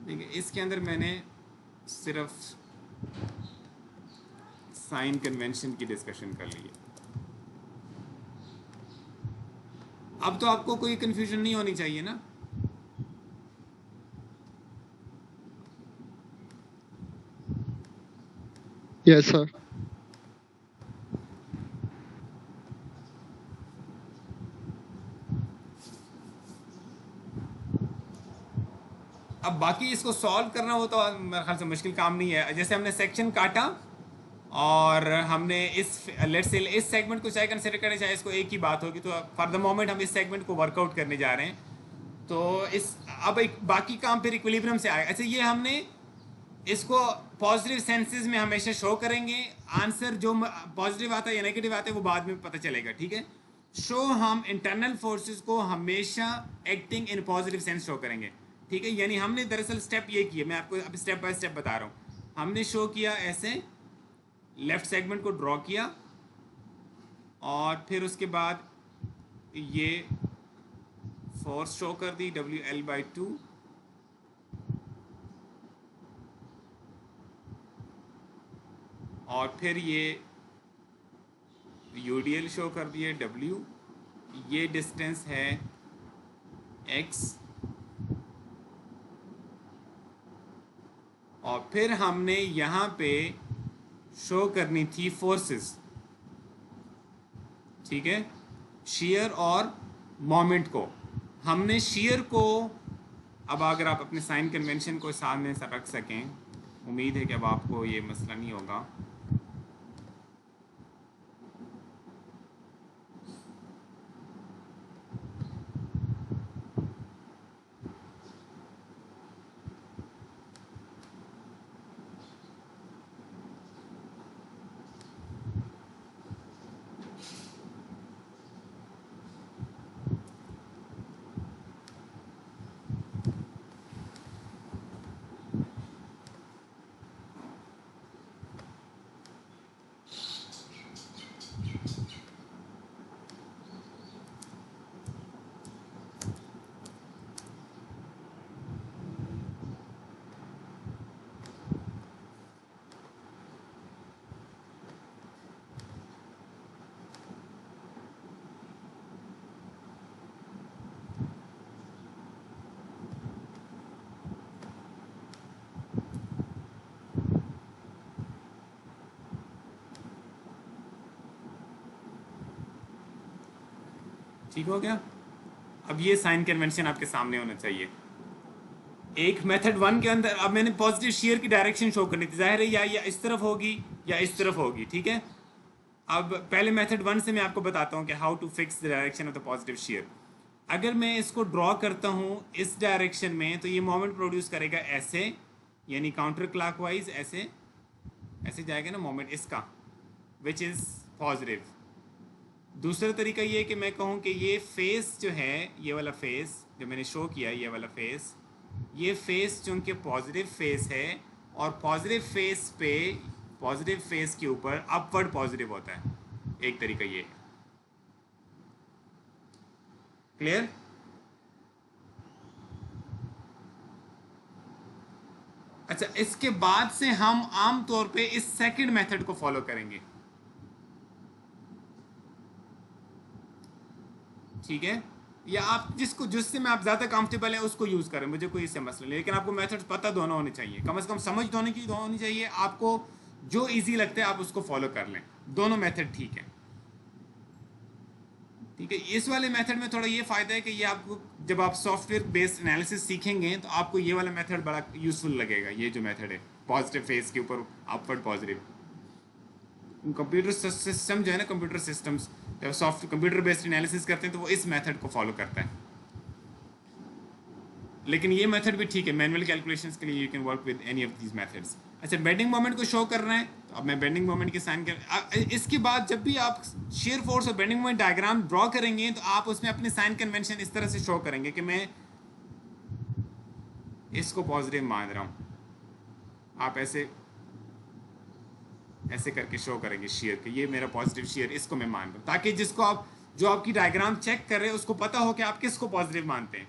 देखिए इसके अंदर मैंने सिर्फ साइन कन्वेंशन की डिस्कशन कर ली है। अब तो आपको कोई कंफ्यूजन नहीं होनी चाहिए ना। Yes sir. अब बाकी इसको सॉल्व करना हो तो मेरे ख्याल से मुश्किल काम नहीं है। जैसे हमने सेक्शन काटा और हमने इस लेट्स से इस सेगमेंट को चाहे कंसिडर करें चाहे इसको, एक ही बात होगी। तो फॉर द मोमेंट हम इस सेगमेंट को वर्कआउट करने जा रहे हैं। तो इस अब एक बाकी काम फिर इक्विलिब्रियम से आएगा। अच्छा, ये हमने इसको पॉजिटिव सेंसेस में हमेशा शो करेंगे। आंसर जो पॉजिटिव आता है या नेगेटिव आता है वो बाद में पता चलेगा, ठीक है। शो हम इंटरनल फोर्सेस को हमेशा acting in positive sense show करेंगे, ठीक है। यानी हमने दरअसल स्टेप ये किया, मैं आपको अब स्टेप बाय स्टेप बता रहा हूँ। हमने शो किया ऐसे, लेफ्ट सेगमेंट को ड्रॉ किया और फिर उसके बाद ये फोर्स शो कर दी WL/2, और फिर ये UDL शो कर दिए W, ये डिस्टेंस है X, और फिर हमने यहाँ पे शो करनी थी फोर्सेस, ठीक है, शियर और मोमेंट को। हमने शियर को, अब अगर आप अपने साइन कन्वेंशन को सामने से रख सकें, उम्मीद है कि अब आपको ये मसला नहीं होगा। ठीक हो गया। अब ये साइन कन्वेंशन आपके सामने होना चाहिए। एक मेथड 1 के अंदर अब मैंने पॉजिटिव शियर की डायरेक्शन शो करनी थी, जाहिर है या इस तरफ होगी या इस तरफ होगी, ठीक है। अब पहले मेथड 1 से मैं आपको बताता हूँ कि how to fix the direction of the positive shear. अगर मैं इसको ड्रॉ करता हूँ इस डायरेक्शन में, तो ये मोमेंट प्रोड्यूस करेगा ऐसे, यानी काउंटर क्लॉकवाइज ऐसे ऐसे जाएगा ना मोमेंट इसका, विच इज़ पॉजिटिव। दूसरा तरीका ये है कि मैं कहूँ कि ये फेस जो है, ये वाला फेस जो मैंने शो किया, ये वाला फेस, ये फेस चूँकि पॉजिटिव फेस है और पॉजिटिव फेस के ऊपर अपवर्ड पॉजिटिव होता है। एक तरीका ये है। क्लियर? अच्छा, इसके बाद से हम आम तौर पे इस सेकंड मेथड को फॉलो करेंगे, ठीक है। या आप जिससे में आप ज़्यादा कंफर्टेबल है उसको यूज़ करें, मुझे कोई इससे मसला नहीं, लेकिन आपको मेथड्स पता दोनों होने चाहिए, कम से कम समझ दोनों की होनी चाहिए। आपको जो इजी लगता है आप उसको फॉलो कर लें, दोनों मेथड ठीक है, ठीक है। इस वाले मेथड में थोड़ा ये फ़ायदा है कि ये आपको जब आप सॉफ्टवेयर बेस्ड एनालिसिस सीखेंगे तो आपको ये वाला मेथड बड़ा यूज़फुल लगेगा। ये जो मेथड है पॉजिटिव फेस के ऊपर अपवर्ड पॉजिटिव, कंप्यूटर सिस्टम जो है ना, कंप्यूटर सिस्टम्स जब कंप्यूटर बेस्ड एनालिसिस करते हैं तो वो इस मेथड को फॉलो करता है। लेकिन ये मेथड भी ठीक है मैनुअल कैलकुलेशंस के लिए, you can work with any of these methods. अच्छा, बेंडिंग मोमेंट को शो कर रहे हैं, तो अब मैं बेंडिंग मोमेंट की साइन कर, इसके बाद जब भी आप शेयर फोर्स और बेंडिंग मोमेंट डायग्राम ड्रॉ करेंगे तो आप उसमें अपने साइन कन्वेंशन इस तरह से शो करेंगे कि मैं इसको पॉजिटिव मान रहा हूँ, आप ऐसे ऐसे करके शो करेंगे शेयर के, ये मेरा पॉजिटिव शेयर, इसको मैं मान रहा हूँ, ताकि जिसको आप जो आपकी डायग्राम चेक कर रहे हैं उसको पता हो कि आप किसको पॉजिटिव मानते हैं।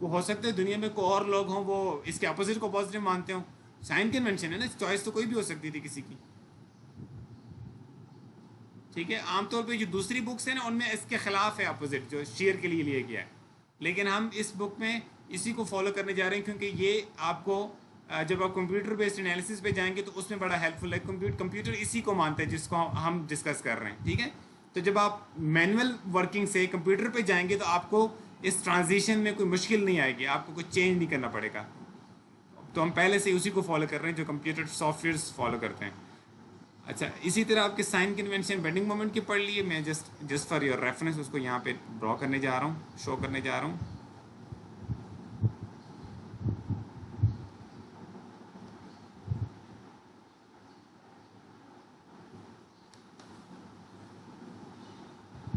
वो हो सकता है दुनिया में कोई और लोग हों वो इसके अपोजिट को पॉजिटिव मानते हो, साइन कन्वेंशन है ना, चॉइस तो कोई भी हो सकती थी किसी की, ठीक है। आमतौर पे जो दूसरी बुक्स हैं ना उनमें इसके खिलाफ है अपोजिट, जो शेयर के लिए लिया गया है, लेकिन हम इस बुक में इसी को फॉलो करने जा रहे हैं, क्योंकि ये आपको जब आप कंप्यूटर बेस्ड एनालिसिस पे जाएंगे तो उसमें बड़ा हेल्पफुल है। कंप्यूटर इसी को मानता है जिसको हम डिस्कस कर रहे हैं, ठीक है। तो जब आप मैनुअल वर्किंग से कंप्यूटर पे जाएंगे तो आपको इस ट्रांजिशन में कोई मुश्किल नहीं आएगी, आपको कुछ चेंज नहीं करना पड़ेगा। तो हम पहले से उसी को फॉलो कर रहे हैं जो कंप्यूटर सॉफ्टवेयर्स फॉलो करते हैं। अच्छा, इसी तरह आपके साइन कन्वेंशन बेंडिंग मोमेंट की पढ़ लिए, मैं जस्ट फॉर योर रेफरेंस उसको यहाँ पे ड्रॉ करने जा रहा हूँ, शो करने जा रहा हूँ।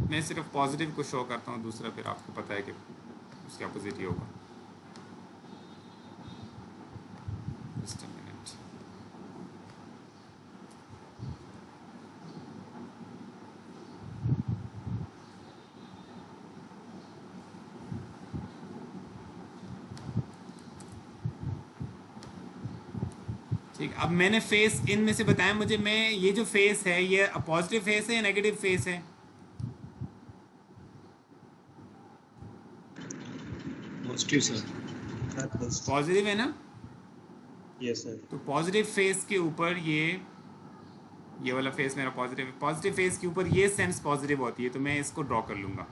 मैं सिर्फ पॉजिटिव को शो करता हूँ, दूसरा फिर आपको पता है कि उसके अपोजिट ही होगा। Just a minute. ठीक, अब मैंने फेस इनमें से बताया मुझे, मैं ये जो फेस है ये पॉजिटिव फेस है या नेगेटिव फेस है? Positive sir. पॉजिटिव है ना? Yes sir. तो पॉजिटिव फेस के ऊपर ये वाला फेस मेरा पॉजिटिव है, पॉजिटिव फेस के ऊपर ये सेंस पॉजिटिव होती है, तो मैं इसको ड्रॉ कर लूँगा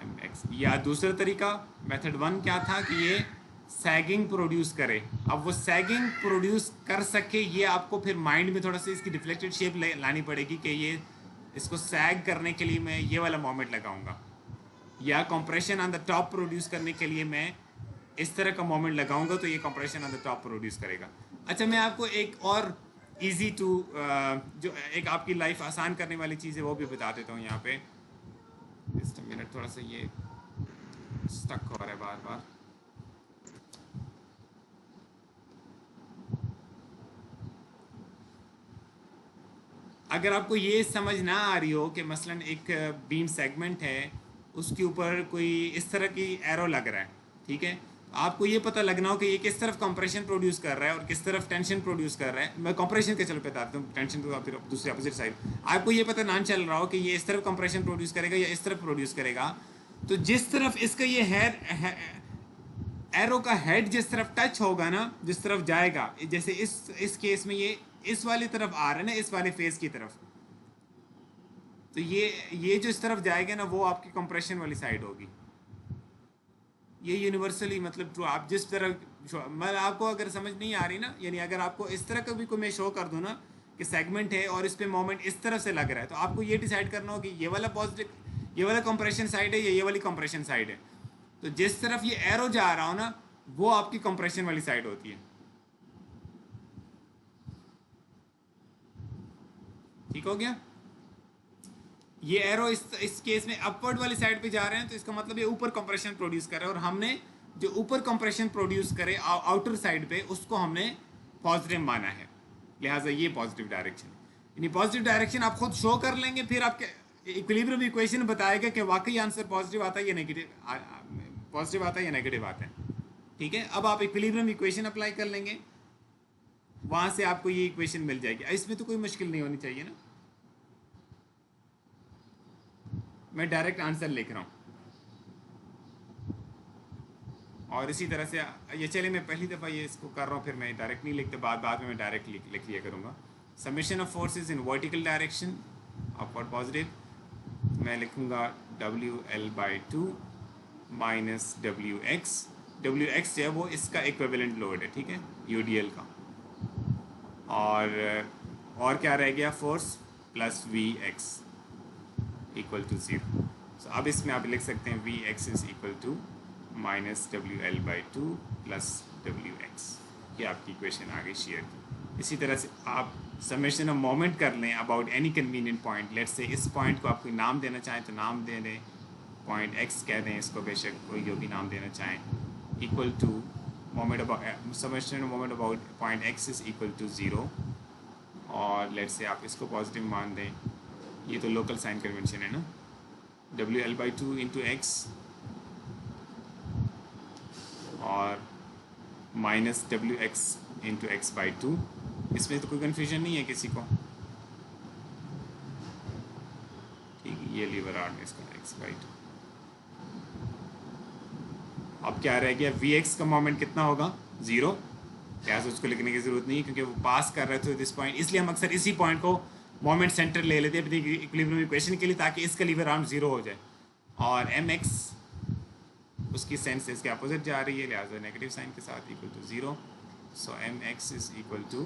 mx। या दूसरा तरीका मेथड 1 क्या था कि ये सैगिंग प्रोड्यूस करे। अब वो सैगिंग प्रोड्यूस कर सके, ये आपको फिर माइंड में थोड़ा सा इसकी डिफ्लेक्टेड शेप लानी पड़ेगी कि ये इसको सैग करने के लिए मैं ये वाला मोमेंट लगाऊंगा, या compression on the top produce करने के लिए मैं इस तरह का मोमेंट लगाऊंगा, तो ये compression on the top produce करेगा। अच्छा, मैं आपको एक और इजी टू जो एक आपकी लाइफ आसान करने वाली चीज़ है वो भी बता देता हूँ यहाँ पे। जस्ट अ मिनट, थोड़ा सा ये स्टक हो रहा है बार बार। अगर आपको ये समझ ना आ रही हो कि मसलन एक बीम सेगमेंट है, उसके ऊपर कोई इस तरह की एरो लग रहा है, ठीक है, आपको ये पता लगना हो कि ये किस तरफ कंप्रेशन प्रोड्यूस कर रहा है और किस तरफ टेंशन प्रोड्यूस कर रहा है। मैं कंप्रेशन के चलो बताता हूँ, टेंशन तो फिर दूसरी अपोजिट साइड। आपको ये पता ना चल रहा हो कि ये इस तरफ कंप्रेशन प्रोड्यूस करेगा या इस तरफ प्रोड्यूस करेगा, तो जिस तरफ इसका ये एरो का हेड जिस तरफ टच होगा ना, जिस तरफ जाएगा, जैसे इस केस में ये इस वाली तरफ आ रहा है ना, इस वाले फेस की तरफ, तो ये जो इस तरफ जाएगा ना, वो आपकी कंप्रेशन वाली साइड होगी। ये यूनिवर्सली मतलब ट्रू। आप जिस तरह मतलब आपको अगर समझ नहीं आ रही ना, यानी अगर आपको इस तरह का भी कोई मैं शो कर दूँ ना कि सेगमेंट है और इस पे मोमेंट इस तरफ से लग रहा है, तो आपको ये डिसाइड करना होगा कि ये वाला पॉजिटिव, ये वाला कंप्रेशन साइड है या ये वाली कंप्रेशन साइड है। तो जिस तरफ ये एरो जा रहा हो ना, वो आपकी कंप्रेशन वाली साइड होती है। ठीक हो गया? ये एरो इस केस में अपवर्ड वाली साइड पे जा रहे हैं, तो इसका मतलब ये ऊपर कंप्रेशन प्रोड्यूस कर रहा है, और हमने जो ऊपर कंप्रेशन प्रोड्यूस करे आउटर साइड पे, उसको हमने पॉजिटिव माना है, लिहाजा ये पॉजिटिव डायरेक्शन। यानी पॉजिटिव डायरेक्शन आप खुद शो कर लेंगे, फिर आपके इक्विलिब्रियम इक्वेशन बताएगा कि वाकई आंसर पॉजिटिव आता है या नेगेटिव, पॉजिटिव आता है या नेगेटिव आता है। ठीक है, अब आप इक्विलिब्रियम इक्वेशन अप्लाई कर लेंगे, वहां से आपको ये इक्वेशन मिल जाएगी। इसमें तो कोई मुश्किल नहीं होनी चाहिए ना, मैं डायरेक्ट आंसर लिख रहा हूँ। और इसी तरह से ये चले, मैं पहली दफ़ा ये इसको कर रहा हूँ, फिर मैं डायरेक्ट नहीं लिखते, बाद में मैं डायरेक्ट लिख लिया करूँगा। Summation of forces in vertical direction upward positive, मैं लिखूँगा WL/2 माइनस WX। WX जो है वो इसका इक्विवेलेंट लोड है, ठीक है, UDL का। और क्या रह गया, force plus VX equal to 0। So अब इसमें आप लिख सकते हैं VX is equal to minus WL/2 plus WX। ये आपकी इक्वेशन आ गई शेयर की। इसी तरह से आप समेशन ऑफ मोमेंट कर लें about any convenient point. Let's say इस पॉइंट को आप कोई नाम देना चाहें तो नाम दे दें, पॉइंट X कह दें इसको, बेशक कोई जो भी नाम देना चाहें। Equal to moment about summation of moment about point X is equal to 0, और लेट्स से आप इसको पॉजिटिव मान दें। ये तो लोकल साइन कन्वेंशन है ना, WL/2 इंटू X और माइनस WX इंटू X/2। इसमें तो कोई कन्फ्यूजन नहीं है किसी को, ठीक है, ये लीवर आर्म है इसका X/2। अब क्या रह गया, VX का मोमेंट कितना होगा, 0। क्या उसको लिखने की जरूरत नहीं है क्योंकि वो पास कर रहे थे दिस पॉइंट, इसलिए हम अक्सर इसी पॉइंट को मोमेंट सेंटर ले लेते हैं अपनी इक्विलिब्रियम इक्वेशन के लिए, ताकि इसका लीवर आर्म 0 हो जाए। और MX उसकी सेंस इसके अपोजिट जा रही है, लिहाजा नेगेटिव साइन के साथ equal to 0। So MX is equal to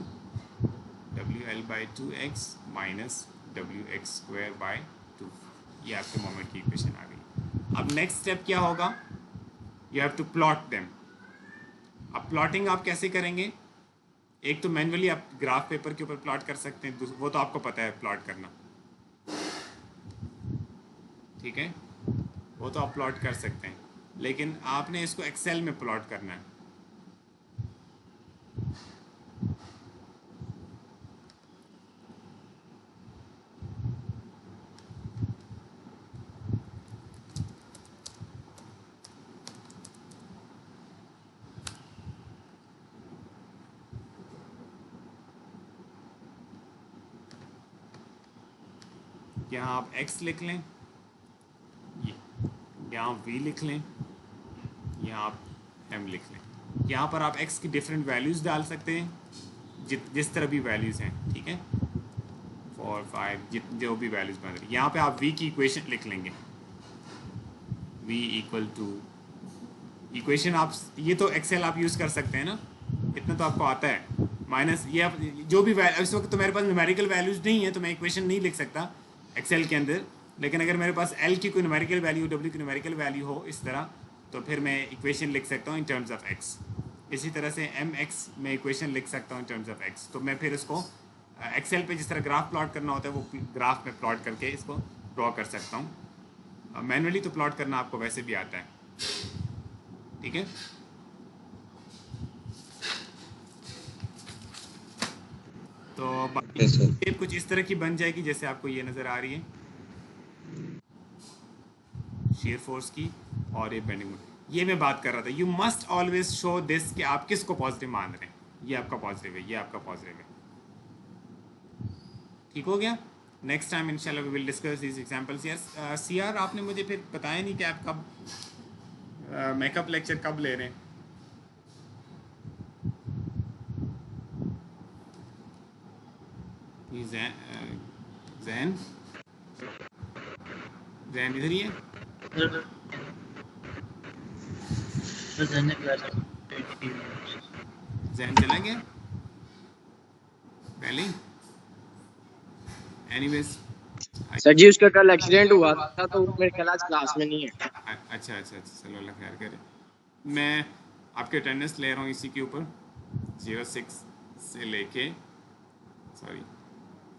WL/2X minus WX²/2। ये आपके मोमेंट की इक्वेशन आ गई। अब नेक्स्ट स्टेप क्या होगा, you have to plot them. अब प्लॉटिंग आप कैसे करेंगे, एक तो मैन्युअली आप ग्राफ पेपर के ऊपर प्लॉट कर सकते हैं, वो तो आपको पता है प्लॉट करना, ठीक है, वो तो आप प्लॉट कर सकते हैं, लेकिन आपने इसको एक्सेल में प्लॉट करना है। यहाँ आप x लिख लें, यहाँ v लिख लें, यहाँ आप m लिख लें। यहाँ पर आप x की डिफरेंट वैल्यूज़ डाल सकते हैं, जिस तरह भी वैल्यूज़ हैं, ठीक है, 4 5 जो भी वैल्यूज़ बन रही। यहाँ पे आप v की इक्वेशन लिख लेंगे, v इक्वल टू इक्वेशन, आप ये तो एक्सेल आप यूज़ कर सकते हैं ना, इतना तो आपको आता है, माइनस ये आप जो भी इस वक्त तो मेरे पास न्यूमेरिकल वैल्यूज़ नहीं है तो मैं इक्वेशन नहीं लिख सकता एक्सेल के अंदर, लेकिन अगर मेरे पास L की कोई न्यूमेरिकल वैल्यू, W की न्यूमेरिकल वैल्यू हो इस तरह, तो फिर मैं इक्वेशन लिख सकता हूँ इन टर्म्स ऑफ x। इसी तरह से mx में इक्वेशन लिख सकता हूँ इन टर्म्स ऑफ x। तो मैं फिर इसको एक्सेल पे जिस तरह ग्राफ प्लॉट करना होता है वो ग्राफ में प्लॉट करके इसको ड्रॉ कर सकता हूँ। मैनुअली तो प्लॉट करना आपको वैसे भी आता है, ठीक है। तो बाकी कुछ इस तरह की बन जाएगी जैसे आपको ये नज़र आ रही है, शेयर फोर्स की और ये बेंडिंग मोमेंट। ये मैं बात कर रहा था, you must always show this कि आप किसको पॉजिटिव मान रहे हैं। ये आपका पॉजिटिव है, ये आपका पॉजिटिव है, ठीक हो गया। नेक्स्ट टाइम इंशाल्लाह we will discuss this examples. Yes CR, आपने मुझे फिर बताया नहीं कि आप कब मेकअप लेक्चर कब ले रहे हैं। जैन इधर ही है, जैन चला गया पहले ही। एनीवेज सर जी उसका कल एक्सीडेंट हुआ था तो मेरे ख्याल क्लास में नहीं है। अच्छा, चलो अल्लाह खैर करे। मैं आपके अटेंडेंस ले रहा हूँ इसी के ऊपर, 06 से लेके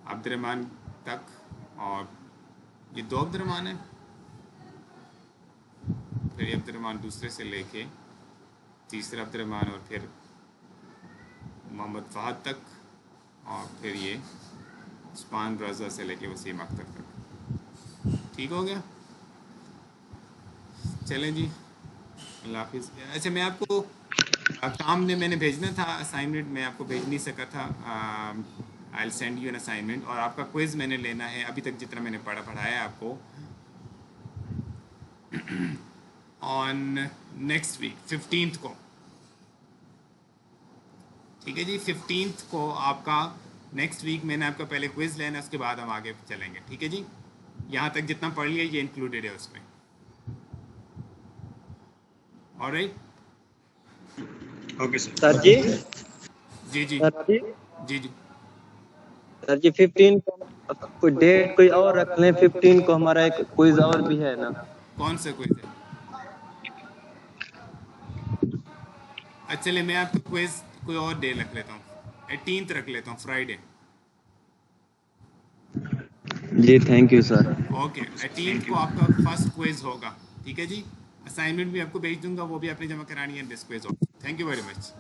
अब्दुर्रहमान तक, और ये 2 अब्दुर्रहमान है, फिर ये अब्दुर्रहमान दूसरे से लेके तीसरा अब्दुर्रहमान, और फिर मोहम्मद फहद तक, और फिर ये उस्मान रज़ा से लेके वसीम अख्तर तक। ठीक हो गया, चलें जी, अल्लाह हाफिज़। अच्छा, मैं आपको काम ने मैंने भेजना था, असाइनमेंट मैं आपको भेज नहीं सका था। I will send you an assignment, और आपका क्विज़ मैंने लेना है अभी तक जितना मैंने पढ़ाया आपको, ऑन नेक्स्ट वीक 15th को। ठीक है जी, 15th को आपका नेक्स्ट वीक मैंने आपका पहले क्विज़ लेना है, उसके बाद हम आगे चलेंगे। ठीक है जी, यहाँ तक जितना पढ़ लिया ये इंक्लूडेड है उसमें। Alright, okay sir. सर जी जी सर जी जी जी सर जी 15 कोई डेट कोई और रख लें। 15 को हमारा एक क्विज और भी है ना। कौन सा क्विज है? अच्छा चलिए, मैं आपको क्विज कोई और डे रख लेता हूँ, 18th रख लेता हूँ, फ्राइडे। जी thank you sir. Okay, 18th को आपका फर्स्ट क्विज होगा। ठीक है जी, असाइनमेंट भी आपको भेज दूंगा, वो भी आपने जमा करानी है, दिस क्विज होगा। Thank you very much.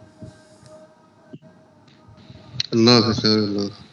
अल्लाह हाफ़िज़।